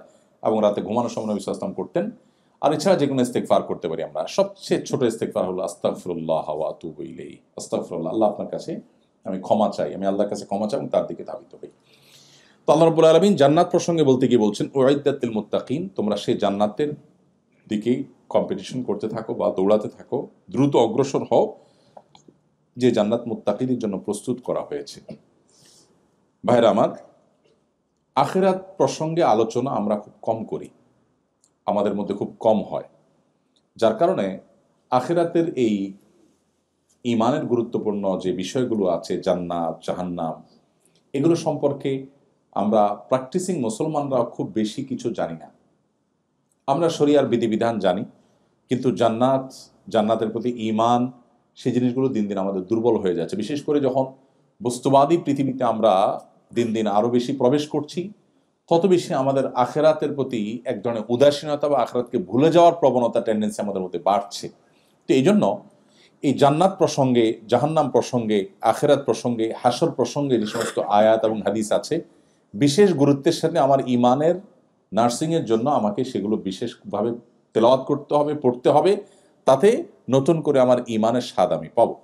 এবং রাতে ঘুমানোর সময় নবী সাল্লাল্লাহু আলাইহি ওয়াসাল্লাম করতেন। আর এছাড়া যে কোনো ইস্তেগফার করতে পারি আমরা। সবচেয়ে ছোট ইস্তেগফার হলো আস্তাগফিরুল্লাহ ওয়া আতুবু ইলাইহি। আস্তাগফিরুল্লাহ, আল্লাহ আপনার কাছে আমি ক্ষমা চাই, আমি আল্লাহর কাছে ক্ষমা চাই এবং তার দিকে ধাবিত হই। তো আল্লাহ রাব্বুল আলামিন জান্নাত প্রসঙ্গে বলতে গিয়ে বলছেন, উইদ্দাত লিল মুত্তাকিন, তোমরা সেই জান্নাতের দিকেই কম্পিটিশন করতে থাকো বা দৌড়াতে থাকো, দ্রুত অগ্রসর হও, যে জান্নাত মুত্তাকিদের জন্য প্রস্তুত করা হয়েছে। ভাইরা আমার, আখিরাত প্রসঙ্গে আলোচনা আমরা খুব কম করি, আমাদের মধ্যে খুব কম হয়, যার কারণে আখিরাতের এই ঈমানের গুরুত্বপূর্ণ যে বিষয়গুলো আছে, জান্নাত, জাহান্নাম, এগুলো সম্পর্কে আমরা প্র্যাকটিসিং মুসলমানরা খুব বেশি কিছু জানি না। আমরা শরিয়ার বিধিবিধান জানি, কিন্তু জান্নাতের প্রতি ঈমান, সেই জিনিসগুলো দিন দিন আমাদের দুর্বল হয়ে যাচ্ছে। বিশেষ করে যখন বস্তুবাদী পৃথিবীতে আমরা দিন দিন আরো বেশি প্রবেশ করছি, তত বেশি আমাদের আখিরাতের প্রতি এক ধরনের উদাসীনতা বা আখিরাতকে ভুলে যাওয়ার প্রবণতা, টেন্ডেন্সি আমাদের মধ্যে বাড়ছে। তো এই জন্য এই জান্নাত প্রসঙ্গে, জাহান্নাম প্রসঙ্গে, আখিরাত প্রসঙ্গে, হাসর প্রসঙ্গে যে সমস্ত আয়াত এবং হাদিস আছে, বিশেষ গুরুত্বের সাথে আমার ইমানের নার্সিংয়ের জন্য আমাকে সেগুলো বিশেষভাবে তেলাওয়াত করতে হবে, পড়তে হবে, তাতে নতুন করে আমার ইমানের স্বাদ আমি পাবো।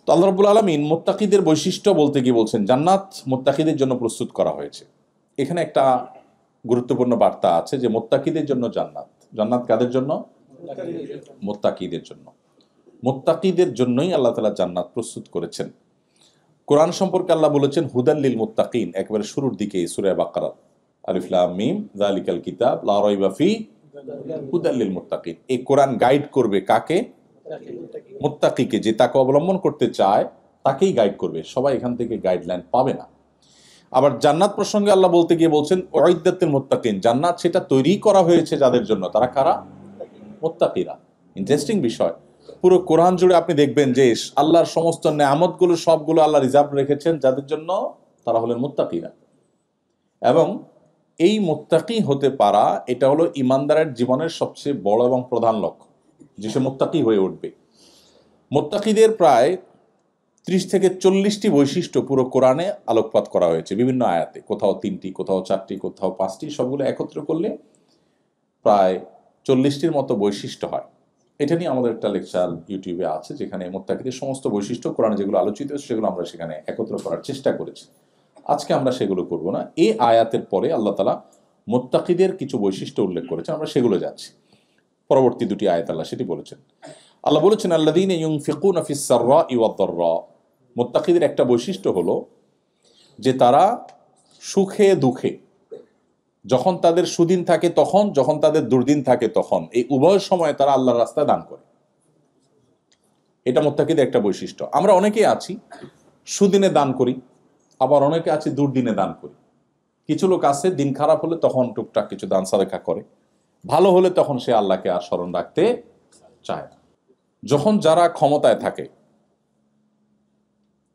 তো আল্লাহ রাব্বুল আলামিন মুত্তাকিদের বৈশিষ্ট্য বলতে গিয়ে বলছেন জান্নাত মুত্তাকিদের জন্য প্রস্তুত করা হয়েছে। এখানে একটা গুরুত্বপূর্ণ বার্তা আছে যে মুত্তাকিদের জন্য জান্নাত। জান্নাত কাদের জন্য? মুত্তাকিদের জন্য। মুত্তাকিদের জন্যই আল্লাহ তাআলা জান্নাত প্রস্তুত করেছেন। কোরআন সম্পর্কে আল্লাহ বলেছেন হুদাল লিল মুত্তাকিন, একেবারে শুরুর দিকে সূরা বাকারা, আলিফ লাম মিম যালিকাল কিতাব লা রাইবা ফি হুদাল লিল মুত্তাকিন। এই কোরআন গাইড করবে কাকে? মুত্তাকিকে। যে তাকে অবলম্বন করতে চায় তাকেই গাইড করবে, সবাই এখান থেকে গাইডলাইন পাবে না। আবার জান্নাত প্রসঙ্গে আল্লাহ বলতে গিয়ে বলছেন উইদ্দাতুল মুত্তাকিন, জান্নাত সেটা তৈরি করা হয়েছে যাদের জন্য। তারা কারা? মুত্তাকিরা। ইন্টারেস্টিং বিষয়, পুরো কোরআন জুড়ে আপনি দেখবেন যে আল্লাহর সমস্ত নেয়ামতগুলো সবগুলো আল্লাহ রিজার্ভ রেখেছেন যাদের জন্য, তারা হলেন মুত্তাকিরা। এবং এই মুত্তাকি হতে পারা এটা হলো ইমানদারের জীবনের সবচেয়ে বড় এবং প্রধান লক্ষ্য, যে সে মুত্তাকি হয়ে উঠবে। মুত্তাকিদের প্রায় 30 থেকে 40টি বৈশিষ্ট্য পুরো কোরআনে আলোকপাত করা হয়েছে বিভিন্ন আয়াতে, কোথাও 3টি, কোথাও 4টি, কোথাও 5টি, সবগুলো একত্র করলে প্রায় 40টির মতো বৈশিষ্ট্য হয়। এটা নিয়ে আমাদের একটা লেকচার ইউটিউবে আছে, যেখানে মুত্তাকিদের সমস্ত বৈশিষ্ট্য কোরআনে যেগুলো আলোচিত সেগুলো আমরা সেখানে একত্র করার চেষ্টা করেছি। আজকে আমরা সেগুলো করব না। এই আয়াতের পরে আল্লাহ তাআলা মুত্তাকিদের কিছু বৈশিষ্ট্য উল্লেখ করেছেন, আমরা সেগুলো যাচ্ছি। পরবর্তী দুটি আয়াত আল্লাহ সেটি বলেছেন। আল্লাহ বলেছেন আল্লাযীনা ইউনফিকুনা ফিস সাররাই ওয়াদ দাররা। মুত্তাকিদের একটা বৈশিষ্ট্য হলো যে তারা সুখে দুঃখে, যখন তাদের সুদিন থাকে তখন, যখন তাদের দুর্দিন থাকে তখন, এই উভয় সময়ে তারা আল্লাহর রাস্তায় দান করে। এটা মুত্তাকিদের একটা বৈশিষ্ট্য। আমরা অনেকেই আছি সুদিনে দান করি, আবার অনেকে আছে দুর্দিনে দান করি। কিছু লোক আছে দিন খারাপ হলে তখন টুকটাক কিছু দান সাদাকা করে, ভালো হলে তখন সে আল্লাহকে আর স্মরণ রাখতে চায় না। যখন যারা ক্ষমতায় থাকে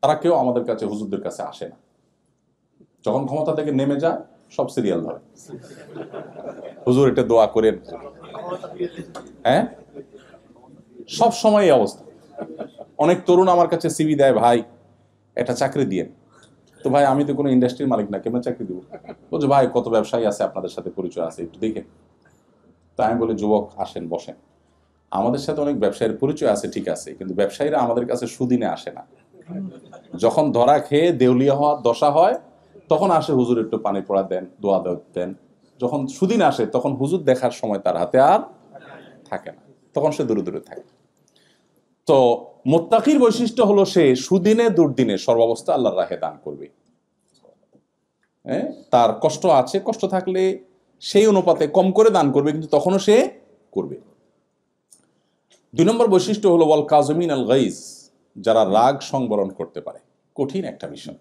তারা কেউ আমাদের কাছে, হুজুরদের কাছে আসে না। যখন ক্ষমতা থেকে নেমে যায় সব সিরিয়াল ধরে, হুজুর এটা দোয়া করেন। হ্যাঁ, সব সময় এই অবস্থা। অনেক তরুণ আমার কাছে সিভি দেয়, ভাই একটা চাকরি দিয়ে। তো ভাই আমি তো কোনো ইন্ডাস্ট্রির মালিক না, কেমন চাকরি দিব? বলছে ভাই কত ব্যবসায়ী আছে আপনাদের সাথে পরিচয় আছে, একটু দেখেন। তো আমি বলি যুবক আসেন বসেন, আমাদের সাথে অনেক ব্যবসায়ীর পরিচয় আছে ঠিক আছে, কিন্তু ব্যবসায়ীরা আমাদের কাছে সুদিনে আসে না। যখন ধরা খেয়ে দেউলিয়া হওয়ার দশা হয় তখন আসে, হুজুর একটু পানি পড়া দেন, দোয়া দেন। যখন সুদিন আসে তখন হুজুর দেখার সময় তার হাতে আর থাকে না, তখন সে দূরে দূরে থাকে। তো মুত্তাকির বৈশিষ্ট্য হলো সে সুদিনে দুর্দিনে সর্বাবস্থা আল্লাহর রাহে দান করবে। তার কষ্ট আছে, কষ্ট থাকলে সেই অনুপাতে কম করে দান করবে, কিন্তু তখনও সে করবে। 2 নম্বর বৈশিষ্ট্য হলো ওয়াল কাযিমিন আল গাইজ, যারা রাগ সংবরণ করতে পারে। কঠিন একটা বিষয়।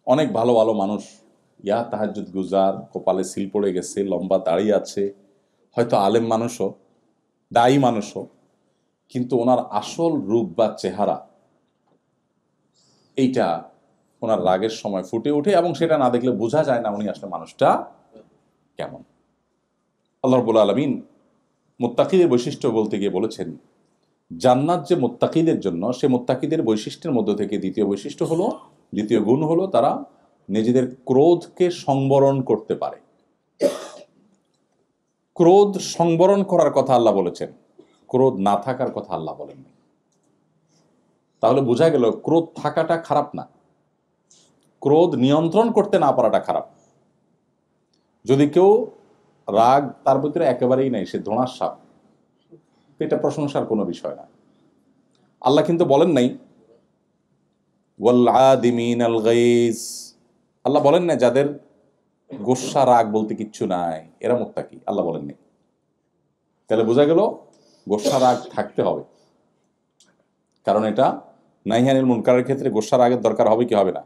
অনেক ভালো ভালো মানুষ, ইয়া তাহাজ্জুদ গুজার, কপালে সিল পড়ে গেছে, লম্বা দাড়ি আছে, হয়তো আলেম মানুষও, দায়ী মানুষও, কিন্তু ওনার আসল রূপ বা চেহারা এইটা ওনার রাগের সময় ফুটে ওঠে, এবং সেটা না দেখলে বোঝা যায় না উনি আসলে মানুষটা কেমন। আল্লাহ রাব্বুল আলামিন মুত্তাকিদের বৈশিষ্ট্য বলতে গিয়ে বলেছেন জান্নাত যে মুত্তাকিদের জন্য, সে মুত্তাকিদের বৈশিষ্ট্যের মধ্য থেকে দ্বিতীয় গুণ হলো তারা নিজেদের ক্রোধকে সংবরণ করতে পারে। ক্রোধ সংবরণ করার কথা আল্লাহ বলেছেন, ক্রোধ না থাকার কথা আল্লাহ বলেননি। তাহলে বোঝা গেল ক্রোধ থাকাটা খারাপ না, ক্রোধ নিয়ন্ত্রণ করতে না পারাটা খারাপ। যদি কেউ রাগ তার ভিতরে একেবারেই নাই, সে ধোঁয়ার সাপ, এটা প্রশংসার কোনো বিষয় না। আল্লাহ কিন্তু বলেন নাই ওয়াল আদিমিন আল গাইজ, আল্লাহ বলেন না যাদের গোসা রাগ বলতে কিচ্ছু নাই এরা মুত্তাকি, আল্লাহ বলেন নাই। তাহলে বোঝা গেল গোসা রাগ থাকতে হবে, কারণ এটা নাহিয়ানিল মুনকারের ক্ষেত্রে গোসা রাগের দরকার হবে কি হবে না?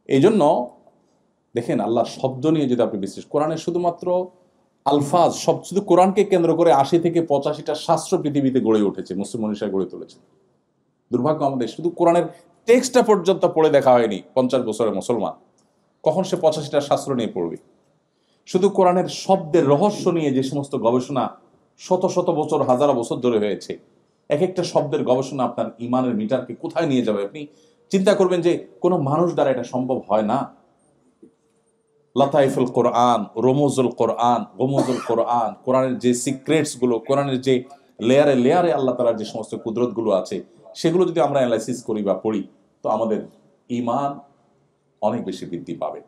এই জন্য দেখেন আল্লাহ শব্দ নিয়ে যদি আপনি বিশেষ কোরআনে শুধুমাত্র আলফাজ, সব শুধু কোরআনকে কেন্দ্র করে 80 থেকে 85টা শাস্ত্র পৃথিবীতে গড়ে উঠেছে, মুসলিম মনীষা গড়ে তুলেছে। দুর্ভাগ্য আমাদের, শুধু কোরআনের টেক্সটটা পর্যন্ত পড়ে দেখা হয়নি 50 বছরের মুসলমান, কখন সে 85টা শাস্ত্র নিয়ে পড়বে? শুধু কোরআনের শব্দের রহস্য নিয়ে যে সমস্ত গবেষণা শত শত বছর, হাজার বছর ধরে হয়েছে, এক একটা শব্দের গবেষণা আপনার ইমানের মিটারকে কোথায় নিয়ে যাবে। আপনি চিন্তা করবেন যে কোনো মানুষ দ্বারা এটা সম্ভব হয় না। লাতাইফুল কোরআন, রমুজুল কোরআন, গমুজুল কোরআন, কোরআনের যে সিক্রেটস গুলো, কোরআনের যে লেয়ারে লেয়ারে আল্লাহ তাআলার যে সমস্ত কুদরত গুলো আছে, সেগুলো যদি আমরা অ্যানালাইসিস করি বা পড়ি, তো আমাদের ঈমান অনেক বেশি বৃদ্ধি পাবে।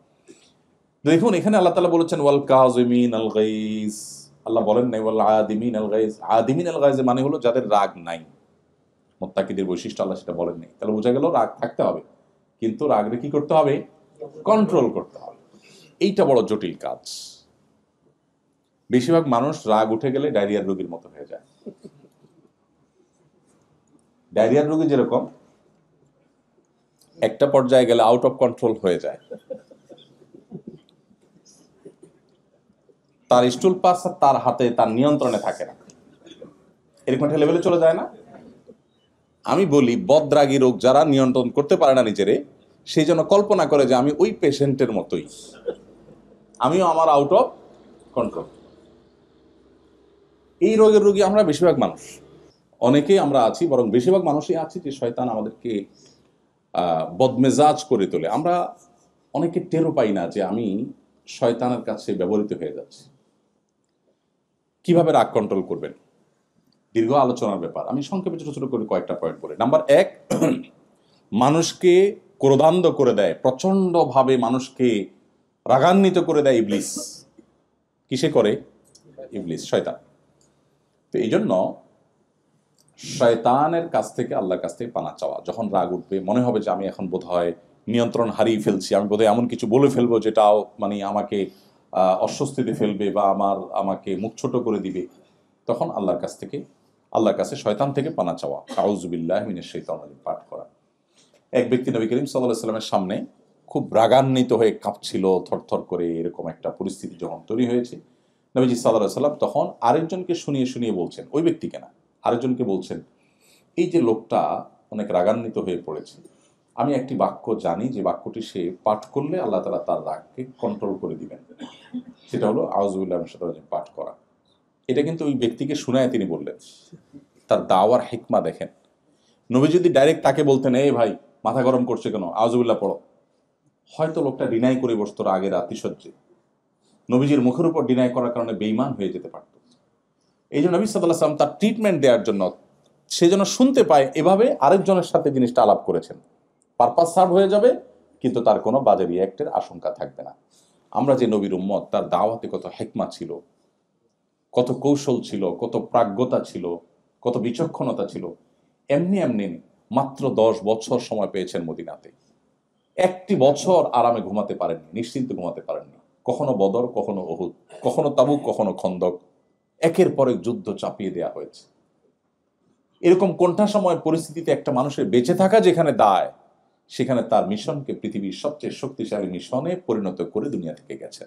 দেখুন এখানে আল্লাহ তাআলা বলেছেন ওয়াল কাযিমিন আল গাইজ, আল্লাহ বলেন নাই ওয়াল আদিমিন আল গাইজ। আদিমিন আল গাইজ মানে হলো যাদের রাগ নাই। মুত্তাকিদের বৈশিষ্ট্য আল্লাহ সেটা বলেন নাই। তাহলে বোঝা গেল রাগ থাকতে হবে, কিন্তু রাগরে কি করতে হবে? কন্ট্রোল করতে হবে। এইটা বড় জটিল কাজ। বেশিরভাগ মানুষ রাগ উঠে গেলে ডায়রিয়ার রোগীর মতো হয়ে যায়। ডায়রিয়ার রোগী যেরকম একটা পর্যায়ে গেলে আউট অফ কন্ট্রোল হয়ে যায়, তার স্টুল পাস তার হাতে, তার নিয়ন্ত্রণে থাকে না, এরকম একটা লেভেলে চলে যায় না? আমি বলি বদরাগী রোগ যারা নিয়ন্ত্রণ করতে পারে না নিজেরে, সেই জন্য কল্পনা করে যে আমি ওই পেশেন্টের মতোই, আমিও আমার আউট অফ কন্ট্রোল। এই রোগের রোগী আমরা বেশিরভাগ মানুষ, অনেকেই আমরা আছি, বরং বেশিরভাগ মানুষই আছি যে শয়তান আমাদেরকে বদমেজাজ করে তোলে। আমরা অনেকে টেরও পাই না যে আমি শয়তানের কাছে ব্যবহৃত হয়ে যাচ্ছি। কিভাবে রাগ কন্ট্রোল করবেন? দীর্ঘ আলোচনার ব্যাপার, আমি সংক্ষেপে ছোট ছোট করে কয়েকটা পয়েন্ট বলি। নাম্বার 1, মানুষকে ক্রোধান্ধ করে দেয়, প্রচন্ড ভাবে মানুষকে রাগান্বিত করে দেয় ইবলিস। কিসে করে? ইবলিস, শয়তান। তো এই জন্য শয়তানের কাছ থেকে আল্লাহর কাছ থেকে পানা চাওয়া। যখন রাগ উঠবে, মনে হবে যে আমি এখন বোধহয় নিয়ন্ত্রণ হারিয়ে ফেলছি, আমি বোধহয় এমন কিছু বলে ফেলবো যেটাও মানে আমাকে অস্বস্তিতে ফেলবে বা আমাকে মুখ ছোট করে দিবে, তখন আল্লাহর কাছে শয়তান থেকে পানা চাওয়া, আউযু বিল্লাহি মিনাশ শাইতানির রাজিম পাঠ করা। এক ব্যক্তি নবী করিম সাল্লাল্লাহু আলাইহি সাল্লামের সামনে খুব রাগান্বিত হয়ে কাঁপছিল, থরথর করে, এরকম একটা পরিস্থিতি যখন তৈরি হয়েছে, নবীজি সাল্লাল্লাহু আলাইহি সাল্লাম তখন আরেকজনকে শুনিয়ে শুনিয়ে বলছেন, ওই ব্যক্তিকে না, আরেকজনকে বলছেন, এই যে লোকটা অনেক রাগান্বিত হয়ে পড়েছে, আমি একটি বাক্য জানি যে বাক্যটি সে পাঠ করলে আল্লাহ তাআলা তার রাগকে কন্ট্রোল করে দিবেন, সেটা হলো আউযু বিল্লাহি মিনাশ শাইতানির রাজিম পাঠ করা। এটা কিন্তু ওই ব্যক্তিকে শুনায় তিনি বললেন। তার দাওয়ার হিকমা দেখেন। নবী যদি ডাইরেক্ট তাকে বলতেন, এই ভাই মাথা গরম করছে কেন, আউযু বিল্লাহ পড়ো, হয়তো লোকটা ডিনাই করে বসতো রাগের আতিশয্যে, নবীজির মুখের উপর ডিনাই করার কারণে বেঈমান হয়ে যেতে পারত। এই জন্য নবী সাল্লাল্লাহু আলাইহি ওয়াসাল্লাম তার ট্রিটমেন্ট দেওয়ার জন্য, সে যেন শুনতে পায়, এভাবে আরেকজনের সাথে জিনিসটা আলাপ করেছেন। পারপাস সার্ভ হয়ে যাবে, কিন্তু তার কোনো বাজে রিঅ্যাক্টের আশঙ্কা থাকবে না। আমরা যে নবীর উম্মত, তার দাওয়াতে কত হিকমা ছিল, কত কৌশল ছিল, কত প্রাজ্ঞতা ছিল, কত বিচক্ষণতা ছিল। এমনি এমনি মাত্র 10 বছর সময় পেয়েছেন মদিনাতে, একটি বছর আরামে ঘুমাতে পারেননি, নিশ্চিন্তে ঘুমাতে পারেননি। কখনো বদর, কখনো উহুদ, কখনো তাবুক, কখনো খন্দক, একের পর এক যুদ্ধ চাপিয়ে দেওয়া হয়েছে। এরকম কোণঠাসাময় পরিস্থিতিতে একটা মানুষের বেঁচে থাকা যেখানে দায়, সেখানে তার মিশনকে পৃথিবীর সবচেয়ে শক্তিশালী মিশনে পরিণত করে দুনিয়া থেকে গেছে।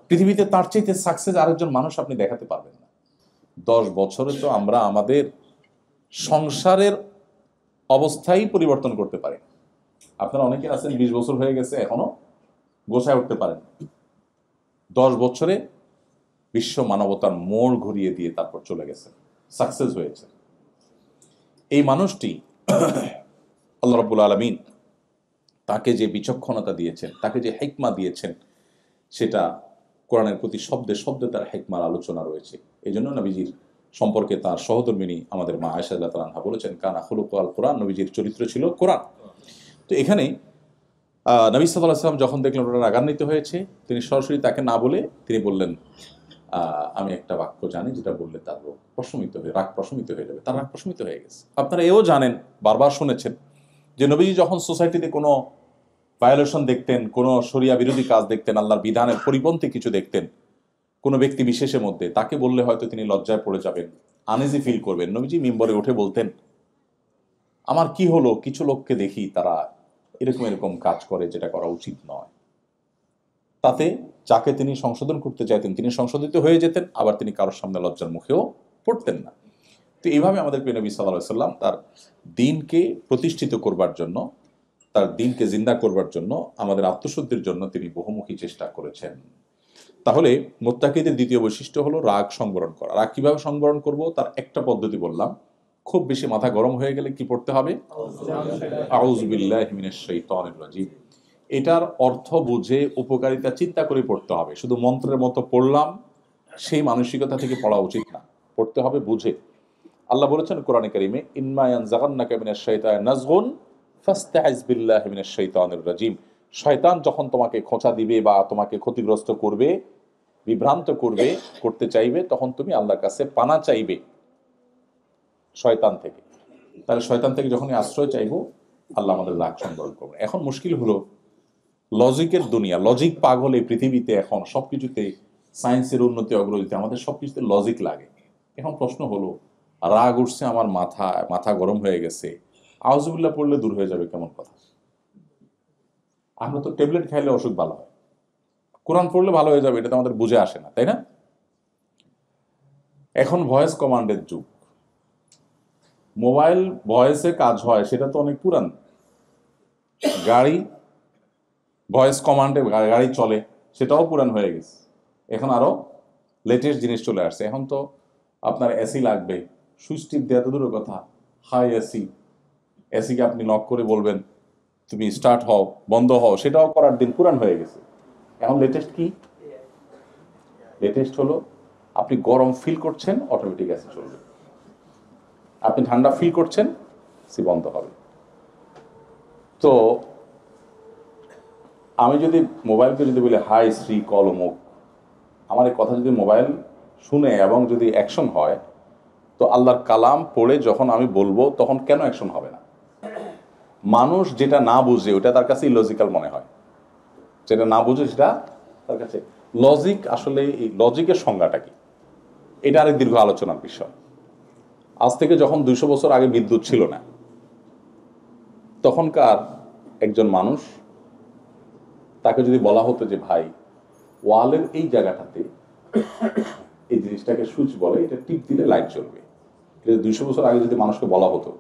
পৃথিবীতে তার চাইতে সাকসেস আরেকজন মানুষ আপনি দেখাতে পারবেন না। 10 বছরে তো আমরা আমাদের সংসারের অবস্থাই পরিবর্তন করতে পারি। আপনারা অনেকে আছেন 20 বছর হয়ে গেছে, এখনো গোছায় উঠতে পারেন। 10 বছরে বিশ্ব মানবতার মোড় ঘুরিয়ে দিয়ে তারপর চলে গেছে, সাকসেস হয়েছে। এই মানুষটি আল্লাহ রাব্বুল আলামিন তাকে যে বিচক্ষণতা দিয়েছেন, তাকে যে হিকমা দিয়েছেন, সেটা কোরআনের প্রতি শব্দে শব্দে তার হিকমার আলোচনা রয়েছে। এই জন্য নবীজির সম্পর্কে তার সহধর্মিনী আমাদের মা আয়েশা রাদিয়াল্লাহু তাআলা আনহা বলেছেন, কানা খুলুকুল কোরআন, নবীজির চরিত্র ছিল কোরআন। তো এখানে নবী সাল্লাল্লাহু আলাইহি ওয়াসাল্লাম যখন দেখলেন ওরা রাগান্বিত হয়েছে, তিনি সরাসরি তাকে না বলে তিনি বললেন, আমি একটা বাক্য জানি যেটা বললে তার রাগ প্রশমিত হয়ে যাবে। তার রাগ প্রশমিত হয়ে গেছে। আপনারা এও জানেন, বারবার শুনেছেন যে নবীজি যখন সোসাইটিতে কোনো ভায়োলেশন দেখতেন, কোনো শরিয়া বিরোধী কাজ দেখতেন, আল্লাহর বিধানের পরিপন্থী কিছু দেখতেন কোনো ব্যক্তি বিশেষের মধ্যে, তাকে বললে হয়তো তিনি লজ্জায় পড়ে যাবেন, আনইজি ফিল করবেন, নবীজি মিম্বরে উঠে বলতেন, আমার কি হলো, কিছু লোককে দেখি তারা এরকম এরকম কাজ করে যেটা করা উচিত নয়। তাতে যাকে তিনি সংশোধন করতে চাইতেন তিনি সংশোধিত হয়ে যেতেন, আবার তিনি কারোর সামনে লজ্জার মুখেও পড়তেন না। তো এইভাবে আমাদের প্রিয় নবী সাল্লাল্লাহু আলাইহি ওয়াসাল্লাম তার দ্বীনকে প্রতিষ্ঠিত করবার জন্য, তার দ্বীনকে জিন্দা করবার জন্য, আমাদের আত্মশুদ্ধির জন্য তিনি বহুমুখী চেষ্টা করেছেন। তাহলে মুত্তাকিদের দ্বিতীয় বৈশিষ্ট্য হলো রাগ সংবরণ করা। রাগ কিভাবে সংবরণ করব, তার একটা পদ্ধতি বললাম, খুব বেশি মাথা গরম হয়ে গেলে কি পড়তে হবে? আউযু বিল্লাহি মিনাশ শাইতানির রাজিম। এটার অর্থ বুঝে উপকারিতা চিন্তা করে পড়তে হবে। শুধু মন্ত্রের মতো পড়লাম সেই মানসিকতা থেকে পড়া উচিত না, পড়তে হবে বুঝে। আল্লাহ বলেছেন কোরআনে কারিমে, ইম্মা ইয়ানজাগান্নাকা মিনাশ শাইতানি নাজগুন ফাস্তাইজ বিল্লাহি মিনাশ শাইতানির রাজিম। শয়তান যখন তোমাকে খোঁচা দিবে বা তোমাকে ক্ষতিগ্রস্ত করবে, বিভ্রান্ত করবে, করতে চাইবে, তখন তুমি আল্লাহর কাছে পানা চাইবে শয়তান থেকে। তাহলে শয়তান থেকে যখনই আশ্রয় চাইবো, আল্লাহ আমাদের রাগ সংবরণ করবে। এখন মুশকিল হলো লজিকের দুনিয়া, লজিক পাগল এই পৃথিবীতে। এখন সবকিছুতে সায়েন্সের উন্নতি অগ্রগতি, আমাদের সবকিছুতে লজিক লাগে। এখন প্রশ্ন হলো, রাগ উঠছে আমার, মাথা গরম হয়ে গেছে, আউযুবিল্লাহ পড়লে দূর হয়ে যাবে, কেমন কথা? আমরা তো ট্যাবলেট খাইলে অসুখ ভালো হয়, কোরআন পড়লে ভালো হয়ে যাবে, এটা তো আমাদের বুঝে আসে না, তাই না? এখন ভয়েস কমান্ডের যুগ, মোবাইল ভয়েসে কাজ হয় সেটা তো অনেক পুরান। গাড়ি ভয়েস কমান্ডে গাড়ি চলে, সেটাও পুরান হয়ে গেছে। এখন আরো লেটেস্ট জিনিস চলে আসছে। এখন তো আপনার এসি লাগবে, সুইচ টিপ দেওয়া তো দূরের কথা, হাই এসি, এসিকে আপনি লক করে বলবেন তুমি স্টার্ট হও, বন্ধ হও, সেটাও করার দিন পুরান হয়ে গেছে। এখন লেটেস্ট কি? লেটেস্ট হলো আপনি গরম ফিল করছেন, অটোমেটিক এসি চলবে। আপনি ঠান্ডা ফিল করছেন, এসি বন্ধ হবে। তো আমি যদি মোবাইলকে যদি বলি হাই শ্রী কল অমুক, আমার এই কথা যদি মোবাইল শুনে এবং যদি অ্যাকশন হয়, তো আল্লাহর কালাম পড়ে যখন আমি বলবো তখন কেন অ্যাকশন হবে না? মানুষ যেটা না বুঝে ওটা তার কাছে ইলজিক্যাল মনে হয়, যেটা না বুঝে সেটা তার কাছে লজিক। আসলে এই লজিকের সংজ্ঞাটা কি, এটা আরেক দীর্ঘ আলোচনার বিষয়। আজ থেকে যখন 200 বছর আগে বিদ্যুৎ ছিল না, তখনকার একজন মানুষ, তাকে যদি বলা হতো যে ভাই ওয়ালের এই জায়গাটাতে এই জিনিসটাকে সুইচ বলে, এটা টিপ দিলে লাইট জ্বলবে, এটা 200 বছর আগে যদি মানুষকে বলা হতো,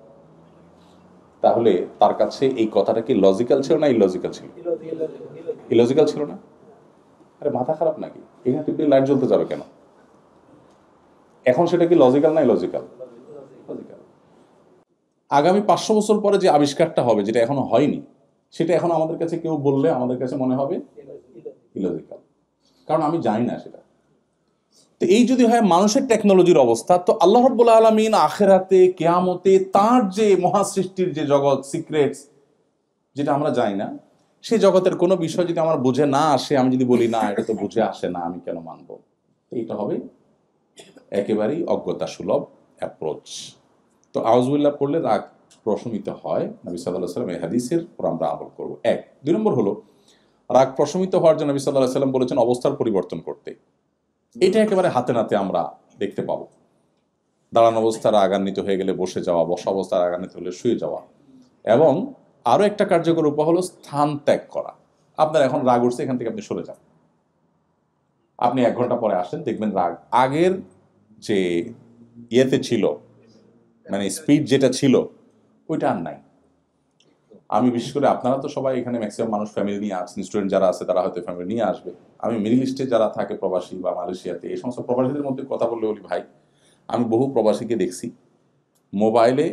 তাহলে তার কাছে এই কথাটা কি লজিক্যাল ছিল না ইলজিক্যাল ছিল? ইলজিক্যাল ছিল না। আরে মাথা খারাপ নাকি, এখানে টিপ দিলে লাইট জ্বলতে যাবে কেন? এখন সেটা কি লজিক্যাল না ইলজিক্যাল? লজিক্যাল। আগামী 500 বছর পরে যে আবিষ্কারটা হবে, যেটা এখনো হয়নি, সেটা এখন আমাদের কাছে কেউ বললে আমাদের কাছে মনে হবে ইলজিক্যাল, কারণ আমি জানি না সেটা। তো এই যদি হয় মানুষের টেকনোলজির অবস্থা, তো আল্লাহ রাব্বুল আলামিন আখিরাতে, কিয়ামতে তার যে মহাসৃষ্টির যে জগৎ, সিক্রেটস, যেটা আমরা জানি না, সেই জগতের কোনো বিষয় যদি আমার বুঝে না আসে, আমি যদি বলি না এটা তো বুঝে আসে না, আমি কেন মানবো? এইটা হবে একেবারেই অজ্ঞতা সুলভ অ্যাপ্রোচ। তো আউযুবিল্লাহ পড়লে রাগ প্রশমিত হয়, নবী সাল্লাল্লাহু আলাইহি ওয়াসাল্লাম এই হাদিসের উপর আমরা আমল করব। 1। 2 নম্বর হলো, রাগ প্রশমিত হওয়ার জন্য নবী সাল্লাল্লাহু আলাইহি ওয়াসাল্লাম বলেছেন অবস্থার পরিবর্তন করতে। এটা একেবারে হাতে নাতে আমরা দেখতে পাবো। দাঁড়ানো অবস্থায় রাগান্বিত হয়ে গেলে বসে যাওয়া, বসা অবস্থায় রাগান্বিত হলে শুয়ে যাওয়া, এবং আরো একটা কার্যকর উপায় হলো স্থান ত্যাগ করা। আপনার এখন রাগ উঠছে, এখান থেকে আপনি সরে যান, আপনি 1 ঘন্টা পরে আসেন, দেখবেন রাগ আগের যে ইয়েতে ছিল, মানে স্পিড যেটা ছিল ওইটা আর নাই। আমি বিশেষ করে, আপনারা তো সবাই এখানে ম্যাক্সিমাম মানুষ ফ্যামিলি নিয়ে আসছেন, স্টুডেন্ট যারা আছে তারা হয়তো ফ্যামিলি নিয়ে আসবে। আমি মিডল ইস্টে যারা থাকে প্রবাসী বা মালয়েশিয়াতে, এই সমস্ত প্রবাসীদের মধ্যে কথা বললে বলি ভাই, আমি বহু প্রবাসীকে দেখছি মোবাইলে,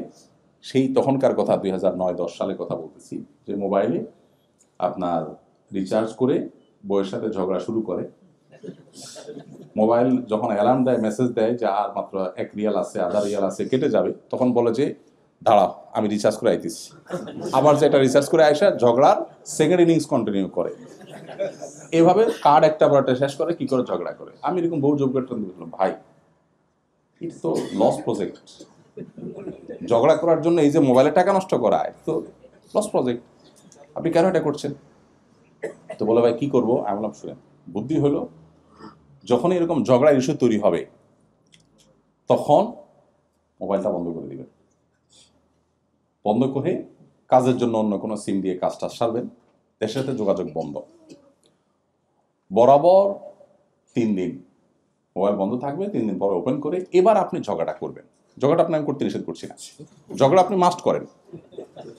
সেই তখনকার কথা 2009-10 সালে কথা বলতেছি, যে মোবাইলে আপনার রিচার্জ করে বউয়ের সাথে ঝগড়া শুরু করে। মোবাইল যখন অ্যালার্ম দেয়, মেসেজ দেয় যে আর মাত্র 1 রিয়াল আছে, আধা রিয়াল আছে, কেটে যাবে, তখন বলে যে দাঁড়াও আমি রিচার্জ করে আইতেছি। আবার যে এটা রিচার্জ করে আইসা ঝগড়ার সেকেন্ড ইনিংস কন্টিনিউ করে। এভাবে কার্ড একটা পরটা শেষ করে, কি করে ঝগড়া করে। আমি এরকম বহু যোগ্য দেখলাম, ভাই ইটস তো লস প্রজেক্ট। ঝগড়া করার জন্য এই যে মোবাইলে টাকা নষ্ট করা, তো লস প্রজেক্ট, আপনি কেন এটা করছেন? তো বলে ভাই কি করবো? আমি বললাম শুনেন, বুদ্ধি হলো যখন এরকম ঝগড়ার ইস্যু তৈরি হবে, তখন মোবাইলটা বন্ধ করে দিবেন। বন্ধ করে কাজের জন্য অন্য কোনো সিম দিয়ে কাজটা সারবেন, দেশের সাথে যোগাযোগ বন্ধ। বরাবর 3 দিন মোবাইল বন্ধ থাকবে, 3 দিন পরে ওপেন করে এবার আপনি ঝগড়াটা করবেন। ঝগড়া আপনি আমি করতে নিষেধ করছি না, ঝগড়া আপনি মাস্ট করেন,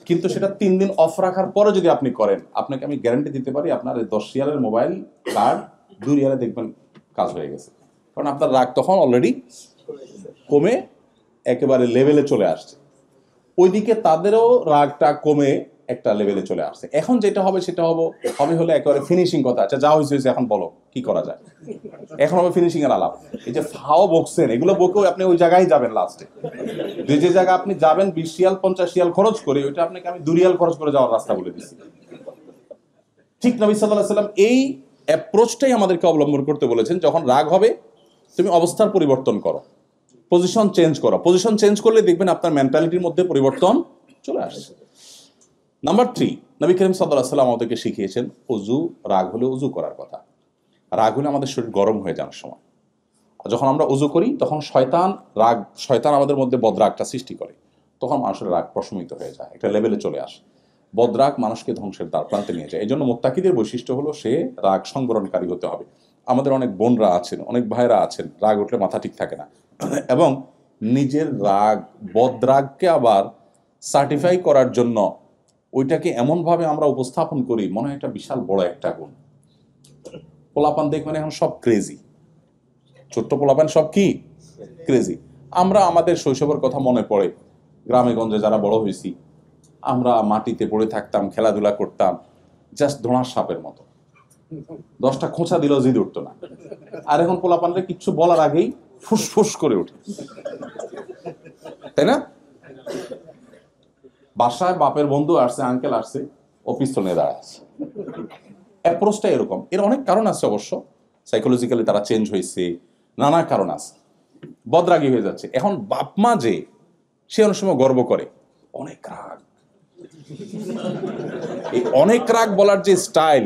কিন্তু সেটা 3 দিন অফ রাখার পরে যদি আপনি করেন, আপনাকে আমি গ্যারান্টি দিতে পারি আপনার 10 রিয়ালের মোবাইল কার্ড 2 রিয়ালে দেখবেন কাজ হয়ে গেছে। কারণ আপনার রাগ তখন অলরেডি কমে একেবারে লেভেলে চলে আসছে, ওইদিকে তাদেরও রাগটা কমে একটা লেভেলে চলে আসছে। এখন যেটা হবে সেটা হলে একেবারে ফিনিশিং কথা, আচ্ছা যা হয়েছে এখন বলো কি করা যায়, এখন হবে ফিনিশিং এর আলাপ। এই যে ফাও বকছেন, এগুলো বকেও আপনি ওই জায়গায় যাবেন লাস্টে, যে জায়গায় আপনি যাবেন 20 রিয়াল 50 রিয়াল খরচ করে, ওইটা আপনাকে আমি 2 রিয়াল খরচ করে যাওয়ার রাস্তা বলে দিচ্ছি। ঠিক নবী সাল্লাল্লাহু আলাইহি ওয়াসাল্লাম এই অ্যাপ্রোচটাই আমাদেরকে অবলম্বন করতে বলেছেন। যখন রাগ হবে তুমি অবস্থার পরিবর্তন করো, পজিশন চেঞ্জ করো। পজিশন চেঞ্জ করলে দেখবেন আপনার মেন্টালিটির মধ্যে পরিবর্তন চলে আসছে। নাম্বার 3, নবী করিম সাল্লাল্লাহু আলাইহি ওয়াসাল্লাম আমাদেরকে শিখিয়েছেন অজু, রাগ হলে অজু করার কথা। রাগ হলে আমাদের শরীর গরম হয়ে যাওয়ার সময় যখন আমরা অজু করি তখন শয়তান আমাদের মধ্যে বদরাগটা সৃষ্টি করে, তখন মানুষের রাগ প্রশমিত হয়ে যায়, একটা লেভেলে চলে আসে। বদরাগ মানুষকে ধ্বংসের দ্বার প্রান্তে নিয়ে যায়। এই জন্য মুত্তাকিদের বৈশিষ্ট্য হলো সে রাগ সংবরণকারী হতে হবে। আমাদের অনেক বোনরা আছেন, অনেক ভাইরা আছেন, রাগ উঠলে মাথা ঠিক থাকে না, এবং নিজের বদরাগকে আবার সার্টিফাই করার জন্য ওইটাকে এমনভাবে আমরা উপস্থাপন করি মনে হয় এটা বিশাল বড় একটা গুণ। পোলাপান দেখবেন এখন সব ক্রেজি, ছোট্ট পোলাপান সব কি ক্রেজি। আমরা আমাদের শৈশবের কথা মনে পড়ে, গ্রামে গঞ্জে যারা বড় হয়েছি আমরা মাটিতে পড়ে থাকতাম, খেলাধুলা করতাম জাস্ট ধোঁড়ার সাপের মতো, 10টা খোঁচা দিলেও জিদ উঠতো না। আর এখন পোলাপানরে কিচ্ছু বলার আগেই ফুসফুস করে ওঠে, তাই না? বাসায় বাপের বন্ধু আসছে, আঙ্কেল আসছে, ও পিস্তল নিয়ে দাঁড়ায় আছে। অ্যাপ্রোচটা এরকম। এর অনেক কারণ আছে অবশ্য, সাইকোলজিক্যালি তারা চেঞ্জ হয়েছে, নানা কারণ আছে, বদরাগী হয়ে যাচ্ছে। এখন বাপ মা যে সে অনেক সময় গর্ব করে অনেক রাগ, এই অনেক রাগ বলার যে স্টাইল,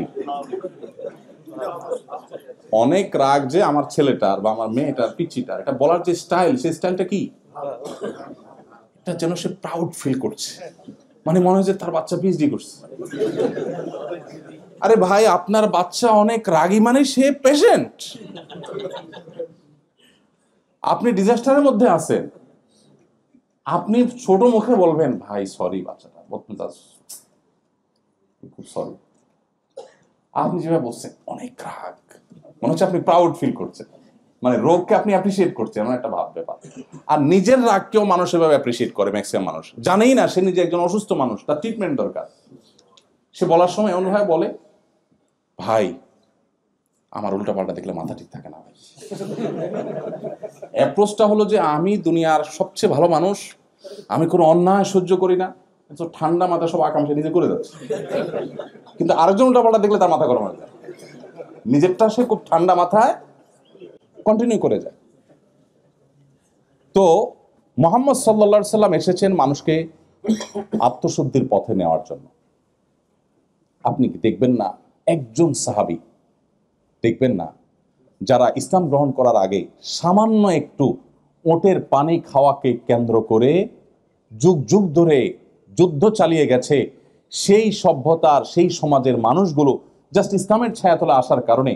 অনেক রাগ যে আমার ছেলেটার বা আমার মেয়েটার পিচ্চিটার, এটা বলার যে স্টাইল, সেই স্টাইলটা কি এটা যেন সে প্রাউড ফিল করছে, মানে মনে হয় যে তার বাচ্চা পিএইচডি করছে। আরে ভাই, আপনার বাচ্চা অনেক রাগী মানে সে পেশেন্ট, আপনি ডিজাস্টারের মধ্যে আছেন, আপনি ছোট মুখে বলবেন ভাই সরি বাচ্চাটা খুব সরি, আপনি যেভাবে বলছেন অনেক রাগ, মনে হচ্ছে আপনি প্রাউড ফিল করছেন, মানে রোগকে আপনি অ্যাপ্রিসিয়েট করছেন, এমন একটা ব্যাপার। আর নিজের রাগকেও মানুষ এভাবে অ্যাপ্রিসিয়েট করে, ম্যাক্সিমাম মানুষ জানেই না সে নিজে একজন অসুস্থ মানুষ, তার ট্রিটমেন্ট দরকার। সে বলার সময় এমনভাবে বলে ভাই আমার উল্টাপাল্টা দেখলে মাথা ঠিক থাকে না ভাই। অ্যাপ্রোচটা হলো যে আমি দুনিয়ার সবচেয়ে ভালো মানুষ, আমি কোনো অন্যায় সহ্য করি না, তো ঠান্ডা মাথা সব আকাঙ্ক্ষা নিজে করে যাচ্ছে, কিন্তু আরেকজন উল্টাপাল্টা দেখলে তার মাথা গরম হয়ে যায়, নিজেরটা সে খুব ঠান্ডা মাথায় কন্টিনিউ করে যায়। তো মুহাম্মদ সাল্লাল্লাহু আলাইহি সাল্লাম এসেছেন মানুষকে আত্মশুদ্ধির পথে নেওয়ার জন্য। আপনি কি দেখবেন না একজন সাহাবী দেখবেন না যারা ইসলাম গ্রহণ করার আগে সামান্য একটু ওটের পানি খাওয়াকে কেন্দ্র করে যুগ যুগ ধরে যুদ্ধ চালিয়ে গেছে, সেই সভ্যতার সেই সমাজের মানুষগুলো জাস্ট ইসলামের ছায়াতলে আসার কারণে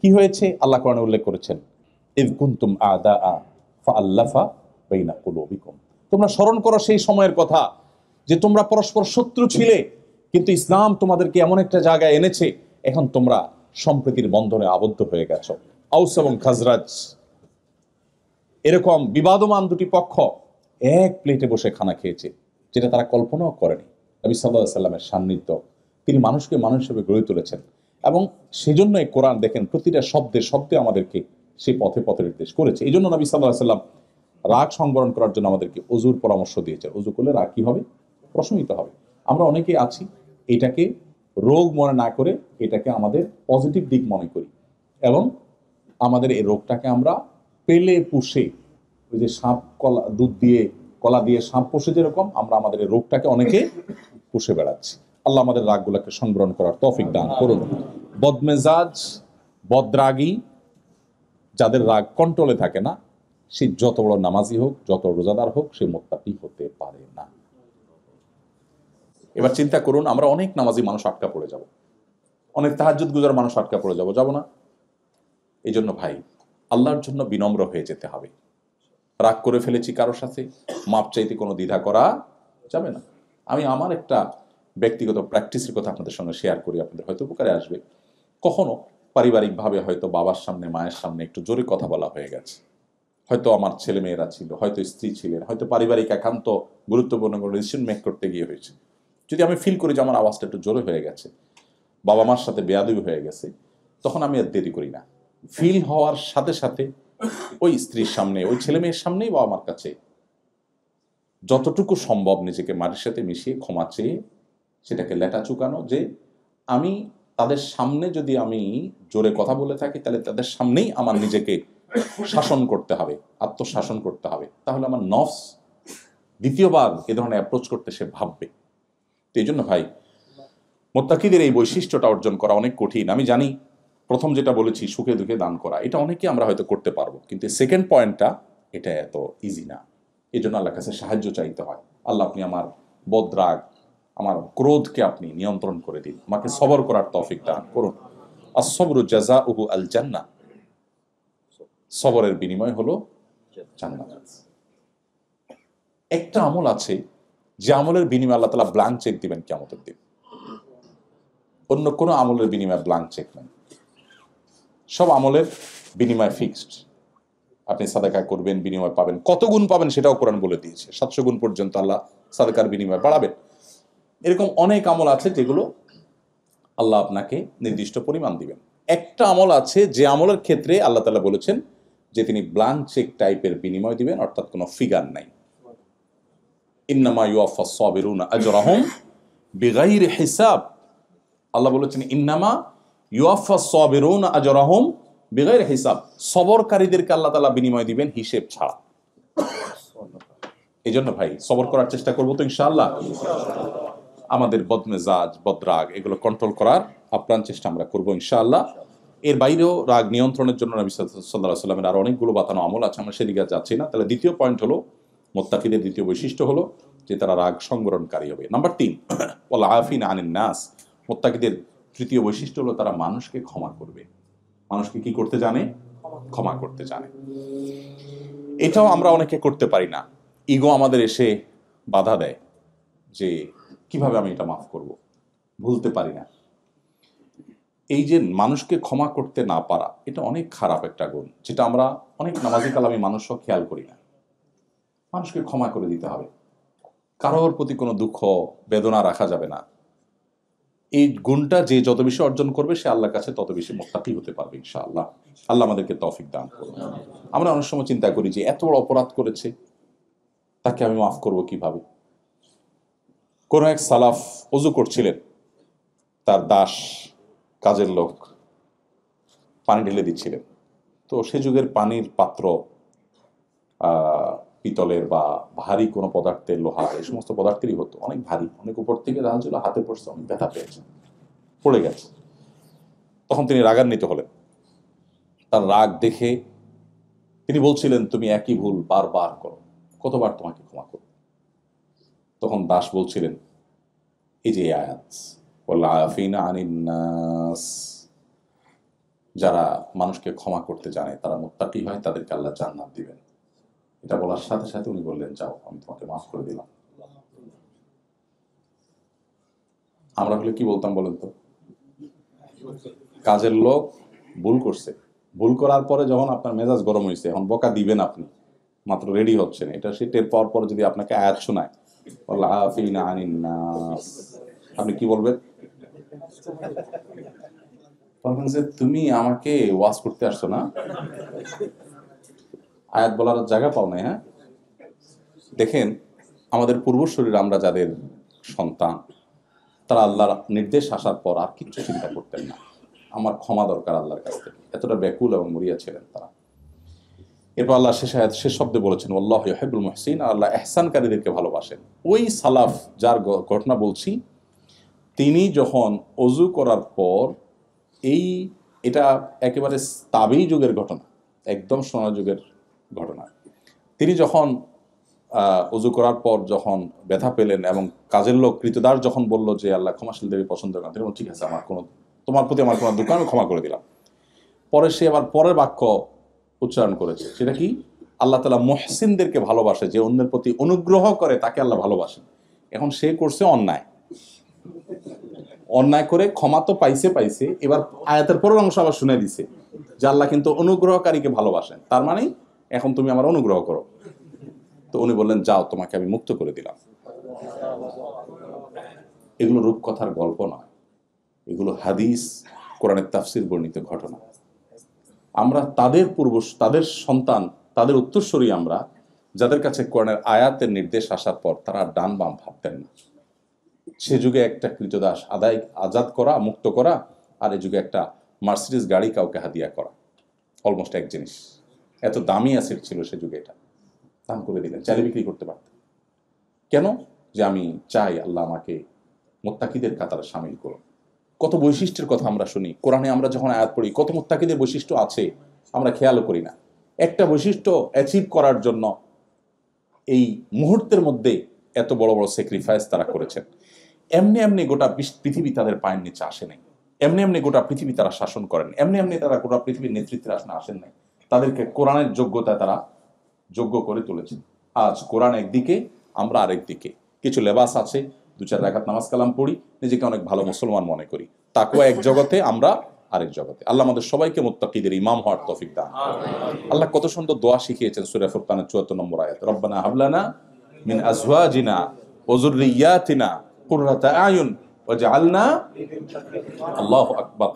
কি হয়েছে আল্লাহ কোরআনে উল্লেখ করেছেন, ইয কুনতুম আ'দাআ ফাআল্লাফা বাইনা কুলুবিকুম। তোমরা স্মরণ করো সেই সময়ের কথা যে তোমরা পরস্পর শত্রু ছিলে, কিন্তু ইসলাম তোমাদেরকে এমন একটা জায়গায় এনেছে এখন তোমরা সম্প্রীতির বন্ধনে আবদ্ধ হয়ে গেছো। আউস এবং খাজরাজ এরকম বিবাদমান দুটি পক্ষ এক প্লেটে বসে খানা খেয়েছে, যেটা তারা কল্পনাও করেনি। নবী সাল্লাল্লাহু আলাইহি সাল্লামের সান্নিধ্য, তিনি মানুষকে মানুষ হিসেবে গড়ে তুলেছেন, এবং সেজন্যই কোরআন দেখেন প্রতিটা শব্দে শব্দে আমাদেরকে সেই পথে পথে নির্দেশ করেছে। এই জন্য নবী সাল্লাল্লাহু আলাইহি সাল্লাম রাগ সংবরণ করার জন্য আমাদেরকে অজুর পরামর্শ দিয়েছে। অজু করলে রাগ কি হবে? প্রশমিত হবে। আমরা অনেকেই আছি এটাকে রোগ মনে না করে এটাকে আমাদের পজিটিভ দিক মনে করি, এবং আমাদের এই রোগটাকে আমরা পেলে পুষে, ওই যে সাপ কলা দুধ দিয়ে কলা দিয়ে সাপ পোষে যেরকম, আমরা আমাদের এই রোগটাকে অনেকে পুষে বেড়াচ্ছি। আল্লাহ আমাদের রাগগুলোকে সংবরণ করার তৌফিক দান করুন। বদমেজাজ, বদরাগী, যাদের রাগ কন্ট্রোলে থাকে না, সে যত বড় নামাজি হোক, যত রোজাদার হোক, সে মুত্তাকি হতে পারে না। এবার চিন্তা করুন, আমরা অনেক নামাজি মানুষ আটকা পড়ে যাব, অনেক তাহাজ্জুদ গুজার মানুষ আটকা পড়ে যাব না? এই জন্য ভাই আল্লাহর জন্য বিনম্র হয়ে যেতে হবে। রাগ করে ফেলেছি কারোর সাথে, মাপ চাইতে কোনো দ্বিধা করা যাবে না। আমি আমার একটা ব্যক্তিগত প্র্যাকটিসের কথা আপনাদের সঙ্গে শেয়ার করি, আপনাদের হয়তো উপকারে আসবে। কখনো পারিবারিকভাবে হয়তো বাবার সামনে মায়ের সামনে একটু জোরে কথা বলা হয়ে গেছে, হয়তো আমার ছেলে মেয়েরা ছিল, হয়তো স্ত্রী ছিলেন, হয়তো পারিবারিক একান্ত গুরুত্বপূর্ণ কোনো ডিসিশন মেক করতে গিয়ে হয়েছে। যদি আমি ফিল করি যে আমার আওয়াজটা একটু জোরে হয়ে গেছে, বাবা মার সাথে বেয়াদবি হয়ে গেছে, তখন আমি আর দেরি করি না। ফিল হওয়ার সাথে সাথে ওই স্ত্রীর সামনে, ওই ছেলে মেয়ের সামনেই বাবা মার কাছে যতটুকু সম্ভব নিজেকে মাটির সাথে মিশিয়ে ক্ষমা চেয়ে সেটাকে লেটা চুকানো, যে আমি তাদের সামনে যদি আমি জোরে কথা বলে থাকি তাহলে তাদের সামনেই আমার নিজেকে শাসন করতে হবে, আত্মশাসন করতে হবে, তাহলে আমার নফস দ্বিতীয়বার এ ধরনের অ্যাপ্রোচ করতে সে ভাববে। তো এই জন্য ভাই, মুত্তাকিদের এই বৈশিষ্ট্যটা অর্জন করা অনেক কঠিন। আমি জানি প্রথম যেটা বলেছি সুখে দুঃখে দান করা, এটা অনেকে আমরা হয়তো করতে পারবো, কিন্তু সেকেন্ড পয়েন্টটা এটা এত ইজি না। এই জন্য আল্লাহর কাছে সাহায্য চাইতে হয়। আল্লাহ, আপনি আমার বদরাগ, আমার ক্রোধকে আপনি নিয়ন্ত্রণ করে দিন, আমাকে সবর করার তৌফিক দান করুন। আস-সবরু জাযাউহু আল জান্নাহ, সবরের বিনিময় হলো জান্নাত। একটা আমল আছে যে আমলের বিনিময়ে আল্লাহ তাআলা ব্ল্যাঙ্ক চেক দিবেন কিয়ামতের দিন। অন্য কোনো আমলের বিনিময়ে ব্ল্যাঙ্ক চেক নেই, সব আমলের বিনিময় ফিক্সড। আপনি সাদাকা করবেন, বিনিময় পাবেন, কত গুণ পাবেন সেটাও কোরআন বলে দিয়েছে। 700 গুণ পর্যন্ত আল্লাহ সাদাকার বিনিময় বাড়াবেন। এরকম অনেক আমল আছে যেগুলো আল্লাহ আপনাকে নির্দিষ্ট পরিমাণ দিবেন। একটা আমল আছে যে আমলের ক্ষেত্রে আল্লাহ তাআলা বলেছেন যে তিনি ব্ল্যাঙ্ক চেক টাইপের বিনিময় দিবেন, অর্থাৎ কোনো ফিগার নাই। ইন্নামা ইউওয়াফাস সাবিরুনা আজরাহুম বিগাইরি হিসাব। আল্লাহ বলেছেন ইন্নামা ইউওয়াফাস সাবিরুনা আজরাহুম বিগাইরি হিসাব, সবরকারীদেরকে আল্লাহ তাআলা বিনিময় দিবেন হিসেব ছাড়া। এই জন্য ভাই সবর করার চেষ্টা করবো তো ইনশাআল্লাহ। আমাদের বদমেজাজ, বদরাগ এগুলো কন্ট্রোল করার আপ্রাণ চেষ্টা আমরা করবো ইনশাআল্লাহ। এর বাইরেও রাগ নিয়ন্ত্রণের জন্য নবী সাল্লাল্লাহু আলাইহি ওয়াসাল্লামের আরো অনেকগুলো বাতানো আমল আছে, আমরা সেদিকে যাচ্ছি না। তাহলে দ্বিতীয় পয়েন্ট হলো, মুত্তাকিদের দ্বিতীয় বৈশিষ্ট্য হলো যে তারা রাগ সংবরণকারী হবে। নাম্বার 3, ওয়াল আফিনা আনিন নাস, মুত্তাকিদের তৃতীয় বৈশিষ্ট্য হলো তারা মানুষকে ক্ষমা করবে। মানুষকে কি করতে জানে? ক্ষমা করতে জানে। এটাও আমরা অনেকে করতে পারি না। ইগো আমাদের এসে বাধা দেয় যে কিভাবে আমি এটা মাফ করব, ভুলতে পারি না। এই যে মানুষকে ক্ষমা করতে না পারা, এটা অনেক খারাপ একটা গুণ, যেটা আমরা অনেক নামাজি কালামী মানুষও খেয়াল করি না। মানুষকে ক্ষমা করে দিতে হবে, কারোর প্রতি কোনো দুঃখ বেদনা রাখা যাবে না। এই গুণটা যে যত বেশি অর্জন করবে সে আল্লাহর কাছে তত বেশি মুত্তাকি হতে পারবে ইনশাআল্লাহ। আল্লাহ আমাদেরকে তৌফিক দান করুন। আমরা অনেক সময় চিন্তা করি যে এত বড় অপরাধ করেছে, তাকে আমি মাফ করব কিভাবে। কোন এক সালাফ ওযু করছিলেন, তার দাস, কাজের লোক পানি ঢেলে দিচ্ছিলেন। তো সে যুগের পানির পাত্র পিতলের বা ভারী কোনো পদার্থের, লোহা, এই সমস্ত পদার্থেরই হতো, অনেক ভারী, অনেক উপর থেকে রাখা ছিল, হাতে পড়ছে, অনেক ব্যথা পেয়েছে, পড়ে গেছে। তখন তিনি রাগান্বিত হলেন। তার রাগ দেখে তিনি বলছিলেন, তুমি একই ভুল বারবার করো, কতবার তোমাকে ক্ষমা করো। তখন দাস বলছিলেন, এই যে আয়াত, ওয়াল আফিনা আনিন নাস, যারা মানুষকে ক্ষমা করতে জানে তারা মুত্তাকি হয়, তাদেরকে আল্লাহ জান্নাত দিবেন। এটা বলার সাথে সাথে উনি বললেন, যাও আমি তোমাকে মাফ করে দিলাম। আমরা হলে কি বলতাম বলেন তো? কাজের লোক ভুল করছে, ভুল করার পরে যখন আপনার মেজাজ গরম হয়েছে, এখন বকা দিবেন, আপনি মাত্র রেডি হচ্ছেন, এটা সে টের পাওয়ার পরে যদি আপনাকে আয়াত শোনায় ওয়াল আফিনা আনিন নাস, আপনি কি বলবেন? বলবেন যে তুমি আমাকে ওয়াজ করতে আসছো না, আয়াত বলার জায়গা পাও না। হ্যাঁ, দেখেন আমাদের পূর্বসূরীরা, আমরা যাদের সন্তান, তারা আল্লাহর নির্দেশ আসার পর আর কিচ্ছু চিন্তা করতেন না, আমার ক্ষমা দরকার আল্লাহর কাছ থেকে, এতটা ব্যাকুল এবং মরিয়া ছিলেন তারা। এরপর আল্লাহ শেষ শব্দে বলেছেন আল্লাহু ইউহিব্বুল মুহসিন, আল্লাহ ইহসানকারীদেরকে ভালোবাসেন। ওই সালাফ যার ঘটনা বলছি, তিনি যখন ওযু করার পর, এটা একেবারে তাবেঈ যুগের ঘটনা, একদম সোনার যুগের ঘটনা, তিনি যখন ওযু করার পর যখন ব্যথা পেলেন এবং কাজের লোক কৃতদাস যখন বলল যে আল্লাহ ক্ষমাশীলদের পছন্দ করেন, তিনি বললেন, ঠিক আছে, তোমার প্রতি আমার কোনো দুঃখ, আমি ক্ষমা করে দিলাম। পরে সে আবার পরের বাক্য উচ্চারণ করেছে, সেটা কি? আল্লাহ তাআলা মুহসিনদেরকে ভালোবাসে, যে অন্যের প্রতি অনুগ্রহ করে তাকে আল্লাহ ভালোবাসেন। এখন সে করছে অন্যায় করে ক্ষমা তো পাইছে, এবার আয়াতের পরের অংশ আবার শুনে দিছে যে আল্লাহ কিন্তু অনুগ্রহকারীকে ভালোবাসেন। তার মানে এখন তুমি আমার অনুগ্রহ করো। তো উনি বললেন, যাও, তোমাকে আমি মুক্ত করে দিলাম। এগুলো রূপকথার গল্প নয়, এগুলো হাদিস, কোরআনের তাফসির বর্ণিত ঘটনা। আমরা তাদের সন্তান, তাদের উত্তরসূরি আমরা, যাদের কাছে কোরআনের আয়াতের নির্দেশ আসার পর তারা ডান বাম ভাবতেন না। সে যুগে একটা কৃতদাস আজাদ করা, মুক্ত করা, আর এ যুগে একটা মার্সিডিজ গাড়ি কাউকে হাদিয়া করা অলমোস্ট এক জিনিস। এত দামি অ্যাসেট ছিল সে যুগে, এটা দান করে দিলেন, চাইলে বিক্রি করতে পারতেন। কেন? যে আমি চাই আল্লাহ আমাকে মুত্তাকিদের কাতারে শামিল করুন। কত বৈশিষ্ট্যের কথা আমরা শুনি কোরআনে, আমরা যখন আয়াত পড়ি কত মুত্তাকিদের বৈশিষ্ট্য আছে আমরা খেয়ালও করি না। একটা বৈশিষ্ট্য অ্যাচিভ করার জন্য এই মুহূর্তের মধ্যে এত বড় বড় স্যাক্রিফাইস তারা করেছেন। এমনি এমনি গোটা পৃথিবী তাদের পায়ের নিচে আসে নাই, এমনি এমনি গোটা পৃথিবী তারা শাসন করেন, এমনি এমনি তারা গোটা পৃথিবীর নেতৃত্বের আসনে আসেন নাই। তাদেরকে কোরআনের যোগ্যতায় তারা যোগ্য করে তুলেছেন। আজ কোরআন একদিকে, আমরা আরেক দিকে। কিছু লেবাস আছে, 2-4 রাকাত নামাজ কালাম পড়ি, নিজেকে অনেক ভালো মুসলমান মনে করি। তাকওয়া এক জগতে, আমরা আরেক জগতে। আল্লাহ আমাদের সবাইকে মুত্তাকিদের ইমাম হওয়ার তৌফিক দান। আল্লাহ কত সুন্দর দোয়া শিখিয়েছেন সূরা ফুরকানের 74 নম্বর আয়াত, রব্বানা হাবলানা মিন আজওয়াজিনা ওয়া যুররিয়াতিনা কুররাতা আয়ুন ওয়াজআলনা। আল্লাহু আকবার।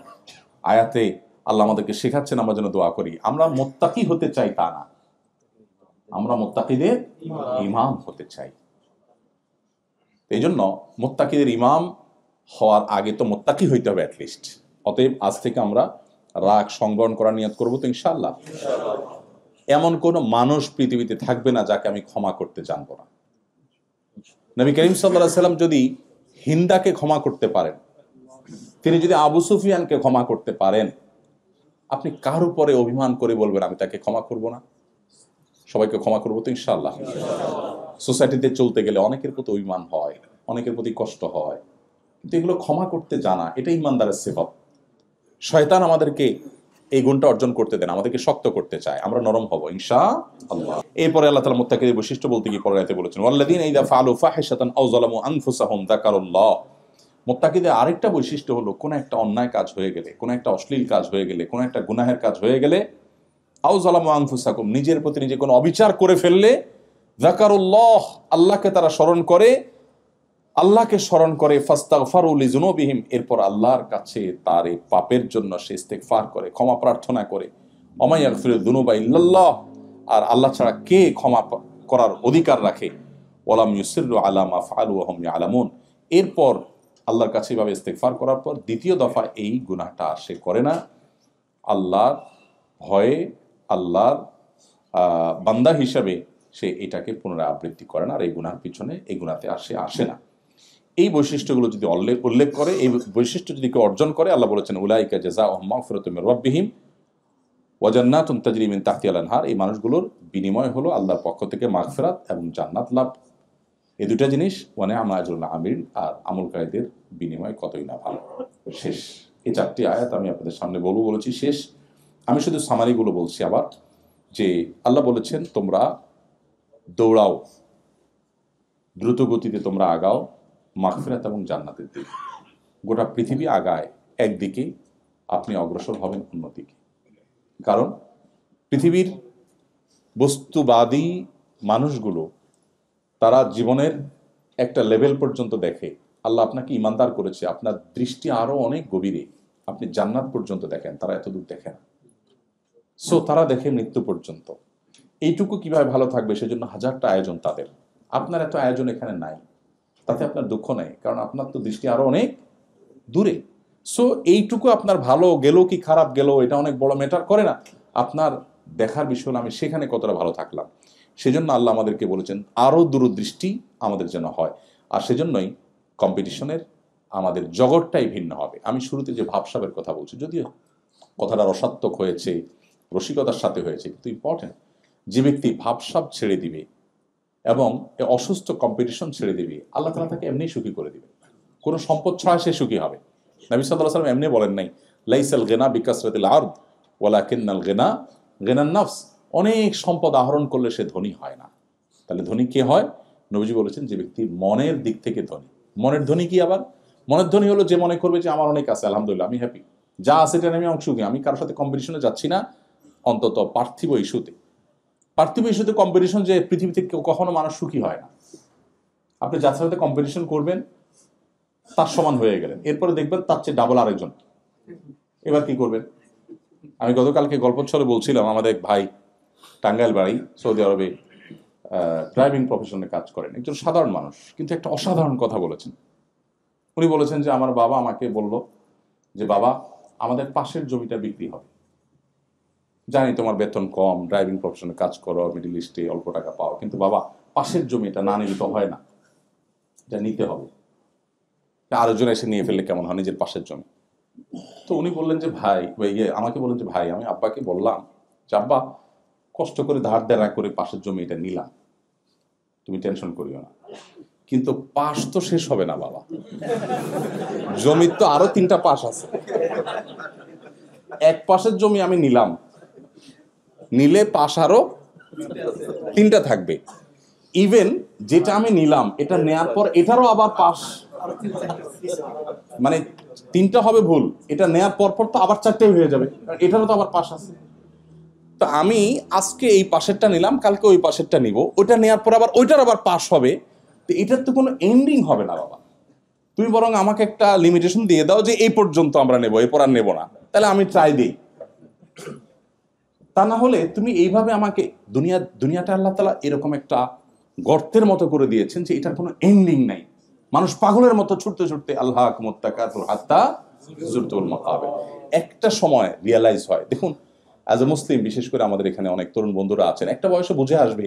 আয়াতে আল্লাহ আমাদেরকে শেখাচ্ছেন আমরা যেন দোয়া করি। আমরা মুত্তাকি হতে চাই তা না, আমরা মুত্তাকিদের ইমাম হতে চাই। এই জন্য মুত্তাকিদের ইমাম হওয়ার আগে তো মুত্তাকি হইতে হবে অ্যাটলিস্ট। অতএব আজ থেকে আমরা রাগ সংবরণ করার নিয়ত করবো তো ইনশাআল্লাহ। এমন কোন মানুষ পৃথিবীতে থাকবে না যাকে আমি ক্ষমা করতে জানবো না। নবী করিম সাল্লাল্লাহু আলাইহি সাল্লাম যদি হিন্দাকে ক্ষমা করতে পারেন, তিনি যদি আবু সুফিয়ানকে ক্ষমা করতে পারেন, আপনি কার উপরে অভিমান করে বলবেন আমি তাকে ক্ষমা করব না? সবাইকে ক্ষমা করবো তো ইনশাআল্লাহ। সোসাইটিতে চলতে গেলে অনেকের প্রতি অভিমান হয়, অনেকের প্রতি কষ্ট হয়, কিন্তু এগুলো ক্ষমা করতে জানা এটা ইমানদারের সিফাত। শয়তান আমাদেরকে এই গুণটা অর্জন করতে দেন, আমাদেরকে শক্ত করতে চায়, আমরা নরম হব ইনশাআল্লাহ। এরপরে আল্লাহ তাআলা মুত্তাকিদের বৈশিষ্ট্য বলতে গিয়ে পরের আয়াতে বলেছেন, ওয়াল্লাযীনা ইযা ফাআলু ফাহিশাতান আও যালামু আনফুসাহুম যাকারুল্লাহ। মুত্তাকিদের আরেকটা বৈশিষ্ট্য হলো, কোন একটা অন্যায় কাজ হয়ে গেলে, কোন একটা অশ্লীল কাজ হয়ে গেলে, কোন একটা গুনাহের কাজ হয়ে গেলে, আও যালামু আনফুসাকুম, নিজের প্রতি নিজে কোনো অবিচার করে ফেললে, যাকারুল্লাহ, আল্লাহকে তারা স্মরণ করে, আল্লাহকে স্মরণ করে, ফাস্তাগফারু লিযুনুবিহিম, এরপর আল্লাহর কাছে তার এই পাপের জন্য সে ইস্তেগফার করে, ক্ষমা প্রার্থনা করে। ওয়া মান ইয়াগফিরুয যুনুবা ইল্লাল্লাহ, আর আল্লাহ ছাড়া কে ক্ষমা করার অধিকার রাখে। ওয়ালাম ইউসিররু আলা মা ফাআলু ওয়া হুম ইয়ালামুন, এরপর আল্লাহর কাছে এভাবে ইস্তেগফার করার পর দ্বিতীয় দফা এই গুনাহটা সে করে না। আল্লাহর ভয়ে, আল্লাহর বান্দা হিসাবে সে এটাকে পুনরায় আবৃত্তি করে না, আর এই গুনার পিছনে, এই গুনাতে আসে না। এই বৈশিষ্ট্যগুলো যদি উল্লেখ করে, এই বৈশিষ্ট্য যদি কেউ অর্জন করে, আল্লাহ বলেছেন উলাইকা জাযাউহুম মাগফিরাতুম মির রাব্বিহিম ওয়া জান্নাতুন তাজরি মিন তাহতিহাল আনহার, এই মানুষগুলোর বিনিময় হলো আল্লাহর পক্ষ থেকে মাগফিরাত এবং জান্নাত লাভ। এই দুটা জিনিস, ওয়া নি'মা আজরুল আমিলিন, আর আমলকারীদের বিনিময় কতই না ভালো। শেষ। এই 4টি আয়াত আমি আপনাদের সামনে বলেছি শেষ। আমি শুধু সামারিগুলো বলছি আবার, যে আল্লাহ বলেছেন তোমরা দৌড়াও, দ্রুত গতিতে তোমরা আগাও মাগফিরাত এবং জান্নাতের দিকে। গোটা পৃথিবী আগায় একদিকে, আপনি অগ্রসর হবেন অন্যদিকে। কারণ পৃথিবীর বস্তুবাদী মানুষগুলো তারা জীবনের একটা লেভেল পর্যন্ত দেখে। আল্লাহ আপনাকে ইমানদার করেছে, আপনার দৃষ্টি আরো অনেক গভীরে, আপনি জান্নাত পর্যন্ত দেখেন, তারা এতদূর দেখে না। সো তারা দেখে মৃত্যু পর্যন্ত। এইটুকু কিভাবে ভালো থাকবে সেজন্য হাজারটা আয়োজন তাদের। আপনার এত আয়োজন এখানে নাই, তাতে আপনার দুঃখ নেই, কারণ আপনার তো দৃষ্টি আরো অনেক দূরে। সো এইটুকু আপনার ভালো গেল কি খারাপ গেল এটা অনেক বড় ম্যাটার করে না। আপনার দেখার বিষয় হলো আমি সেখানে কতটা ভালো থাকলাম। সেজন্য আল্লাহ আমাদেরকে বলেছেন আরো দূরদৃষ্টি আমাদের যেন হয়। আর সেজন্যই কম্পিটিশনের আমাদের জগৎটাই ভিন্ন হবে। আমি শুরুতে যে ভাবসাবের কথা বলছি, যদিও কথাটা রসাত্মক হয়েছে, রসিকতার সাথে হয়েছে, কিন্তু ইম্পর্টেন্ট, যে ব্যক্তি ভাবসাব ছেড়ে দিবে এবং অসুস্থ কম্পিটিশন ছেড়ে দিবে, আল্লাহ তাআলা তাকে এমনি সুখী করে দিবে। কোনো সম্পদ ছাড়া সে সুখী হবে। নবী সাল্লাল্লাহু আলাইহি ওয়াসাল্লাম এমনি বলেন নাই, লাইসাল গিনা বিকাসরাতিল আরদ ওয়ালাকিন্নাল গিনা গিনান নাফস, অনেক সম্পদ আহরণ করলে সে ধনী হয় না। তাহলে ধনী কে হয়? নবীজি বলেছেন যে ব্যক্তি মনের দিক থেকে ধনী। মনের ধনী কি আবার? মনের ধনী হলো যে মনে করবে যে আমার অনেক আছে, আলহামদুলিল্লাহ আমি হ্যাপি, যা আছে এটা আমি অংশ, আমি কারোর সাথে কম্পিটিশনে যাচ্ছি না, অন্তত পার্থিব ইস্যুতে। পার্থিব ইস্যুতে কম্পিটিশন যে পৃথিবীতে কখনো মানুষ সুখী হয় না। আপনি যার সাথে কম্পিটিশন করবেন তার সমান হয়ে গেলেন, এরপরে দেখবেন তার চেয়ে ডাবল আরেকজন, এবার কি করবেন? আমি গতকালকে গল্পচ্ছলে বলছিলাম, আমাদের এক ভাই টাঙ্গাইল বাড়ি, সৌদি আরবে ড্রাইভিং প্রফেশনে কাজ করেন, একজন সাধারণ মানুষ, কিন্তু একটা অসাধারণ কথা বলেছেন। উনি বলেছেন যে আমার বাবা আমাকে বলল যে বাবা, আমাদের পাশের জমিটা বিক্রি হবে, জানি তোমার বেতন কম, ড্রাইভিং প্রফেশনে কাজ করো, মিডল ইস্টে অল্প টাকা পাও, কিন্তু বাবা পাশের জমিটা না নিলে তো হয় না, এটা নিতে হবে। আরেকজন এসে নিয়ে ফেললে কেমন হয় নিজের পাশের জমি? তো উনি বললেন যে ভাই, আমাকে বললেন যে ভাই, আমি আব্বাকে বললাম যে আব্বা, কষ্ট করে ধার দেনা করে পাশের জমি এটা নিলাম, তুমি টেনশন করিও না, কিন্তু পাশ তো শেষ হবে না বাবা, জমির তো আরো 3টা পাশ আছে। এক পাশের জমি আমি নিলাম, নিলে পাশ আরো 3টা থাকবে। ইভেন যেটা আমি নিলাম এটা নেয়ার পর এটারও আবার পাশ, মানে 3টা হবে ভুল, এটা নেয়ার পর পর তো আবার 4টাই হয়ে যাবে, এটারও তো আবার পাশ আছে। তো আমি আজকে এই পাশেরটা নিলাম, কালকে ওই পাশেরটা নিব, ওইটা নেয়ার পর আবার ওইটার আবার পাশ হবে, তো এটার তো কোনো এন্ডিং হবে না বাবা। তুমি বরং আমাকে একটা লিমিটেশন দিয়ে দাও যে এই পর্যন্ত আমরা নেব, এরপর আর নেব না, তাহলে আমি ট্রাই দিই। তা না হলে তুমি এইভাবে আমাকে দুনিয়াটা আল্লাহ তাআলা এরকম একটা গর্তের মতো করে দিয়েছেন যে এটার কোনো এন্ডিং নাই। মানুষ পাগলের মতো ছুটতে ছুটতে আল্লাহকুমুত তাকাতুর হাত্তা যুরতুল মাকাবির, একটা সময় রিয়েলাইজ হয়। দেখুন, অ্যাজ এ মুসলিম, বিশেষ করে আমাদের এখানে অনেক তরুণ বন্ধুরা আছেন, একটা বয়সে বুঝে আসবে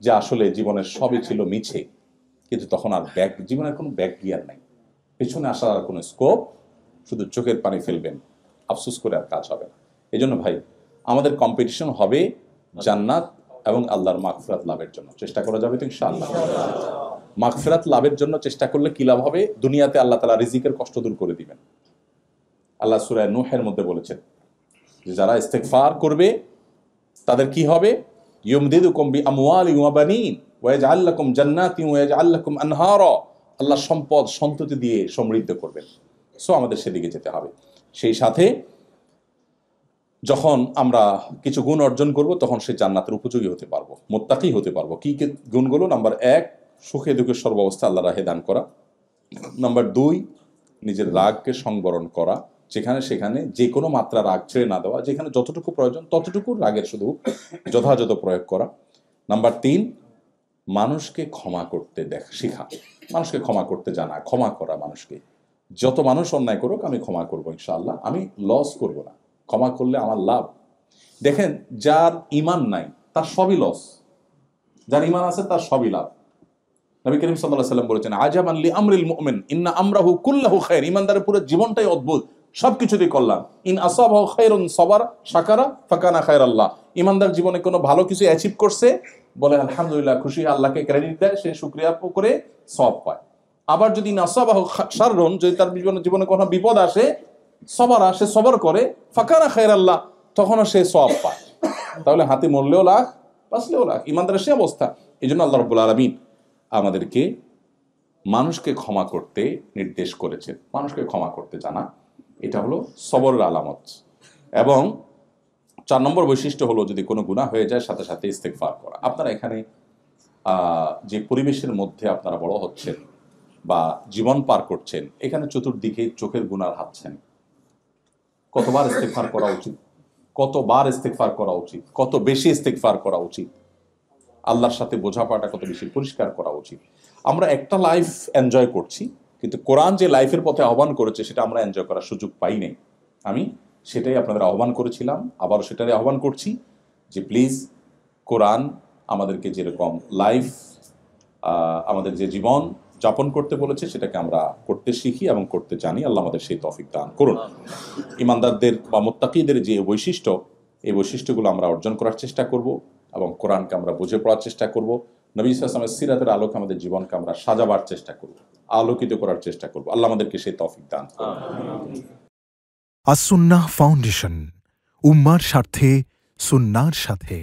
যে আসলে জীবনের সবই ছিল মিছে, কিন্তু তখন আর জীবনের কোনো ব্যাক গিয়ার নাই, পেছনে আসার আর কোনো স্কোপ, শুধু চোখের পানি ফেলবেন, আফসোস করে আর কাজ হবে না। এই জন্য ভাই, আমাদের কম্পিটিশন হবে জান্নাত এবং আল্লাহর মাগফিরাত লাভের জন্য। চেষ্টা করা যাবে তো ইনশাআল্লাহ। মাগফিরাত লাভের জন্য চেষ্টা করলে কি লাভ হবে? দুনিয়াতে আল্লাহ তাআলা রিজিকের কষ্ট দূর করে দিবেন। আল্লাহ সূরা নূহের মধ্যে বলেছেন যে যারা ইস্তিগফার করবে তাদের কি হবে? ইউমদিদুকুম বিআমওয়ালিন ওয়া বানিন ওয়া ইয়াজআল লাকুম জান্নাতিন ওয়া ইয়াজআল লাকুম আনহারা। আল্লাহ সম্পদ সন্ততি দিয়ে সমৃদ্ধ করবেন। সো আমাদের সেদিকে যেতে হবে। সেই সাথে যখন আমরা কিছু গুণ অর্জন করব তখন সে জান্নাতের উপযোগী হতে পারবো, মুত্তাকি হতে পারবো। কি গুণগুলো? নাম্বার 1, সুখে দুঃখে সর্বাবস্থা আল্লাহ রাহে দান করা। নাম্বার 2, নিজের রাগকে সংবরণ করা, যেখানে সেখানে যে কোনো মাত্রা রাগ ছেড়ে না দেওয়া, যেখানে যতটুকু প্রয়োজন ততটুকু রাগের শুধু যথাযথ প্রয়োগ করা। নাম্বার 3, মানুষকে ক্ষমা করতে শেখা, মানুষকে ক্ষমা করতে জানা, ক্ষমা করা মানুষকে। যত মানুষ অন্যায় করুক আমি ক্ষমা করবো ইনশাআল্লাহ, আমি লস করব না, ক্ষমা করলে আমার লাভ। দেখেন, যার ঈমান নাই তার সবই লস, যার ঈমান আছে তার সবই লাভ। নবী করিম সাল্লাল্লাহু আলাইহি ওয়াসাল্লাম বলেছেন, আজাবান লি আমরিল মুমিন ইন্না আমরাহু কুল্লাহু খায়র। ঈমানদারের পুরো জীবনটাই অদ্ভুত, সবকিছুতেই কল্যাণ। ইন আসাবাহু খায়রুন সাবারা শাকারা ফাকানা খায়রাল্লাহ। ঈমানদার জীবনে কোনো ভালো কিছু অ্যাচিভ করছে, বলে আলহামদুলিল্লাহ, খুশি, আল্লাহকে ক্রেডিট দেয়, সে শুকরিয়া করে সওয়াব পায়। আবার যদি নাসাবাহু শাররুন, যদি তার জীবনে কোনো বিপদ আসে, সবারা, সে সবর করে, ফাকানা খায়রাল্লাহ, তখনও সে সওয়াব পায়। তাহলে হাতে মরলেও লাখ, বাঁচলেও লাখ, ঈমানদারের সে অবস্থা। এই জন্য আল্লাহ রাব্বুল আলামিন আমাদেরকে মানুষকে ক্ষমা করতে নির্দেশ করেছেন। মানুষকে ক্ষমা করতে জানা, এটা হলো সবরের আলামত। এবং 4 নম্বর বৈশিষ্ট্য হলো, যদি কোনো গুনাহ হয়ে যায় সাথে সাথে ইস্তেগফার করা। আপনারা এখানে যে পরিবেশের মধ্যে আপনারা বড় হচ্ছেন বা জীবন পার করছেন, এখানে চতুর্দিকে চোখের গুনার হাতছানি। কতবার ইস্তেগফার করা উচিত, কতবার ইস্তেগফার করা উচিত, কত বেশি ইস্তেগফার করা উচিত, আল্লাহর সাথে বোঝাপড়াটা কত বেশি পরিষ্কার করা উচিত। আমরা একটা লাইফ এনজয় করছি, কিন্তু কোরআন যে লাইফের পথে আহ্বান করেছে সেটা আমরা এনজয় করার সুযোগ পাই নাই। আমি সেটাই আপনাদের আহ্বান করেছিলাম, আবারও সেটাই আহ্বান করছি যে প্লিজ কোরআন আমাদেরকে যেরকম লাইফ, আমাদের যে জীবন যাপন করতে বলেছে সেটাকে আমরা করতে শিখি এবং করতে জানি। আল্লাহ আমাদের সেই তৌফিক দান করুন। ঈমানদারদের বা মুত্তাকিদের যে বৈশিষ্ট্য, এই বৈশিষ্ট্যগুলো আমরা অর্জন করার চেষ্টা করব এবং কোরআনকে আমরা বুঝে পড়ার চেষ্টা করব। নবী সাল্লাল্লাহু আলাইহি ওয়াসাল্লামের সিরাতের আলোকে আমাদের জীবনকে আমরা সাজাবার চেষ্টা করব, আলোকিত করার চেষ্টা করব। আল্লাহ আমাদেরকে সেই তৌফিক দান করুন। আস-সুন্নাহ ফাউন্ডেশন, উম্মার স্বার্থে সুন্নাহর সাথে।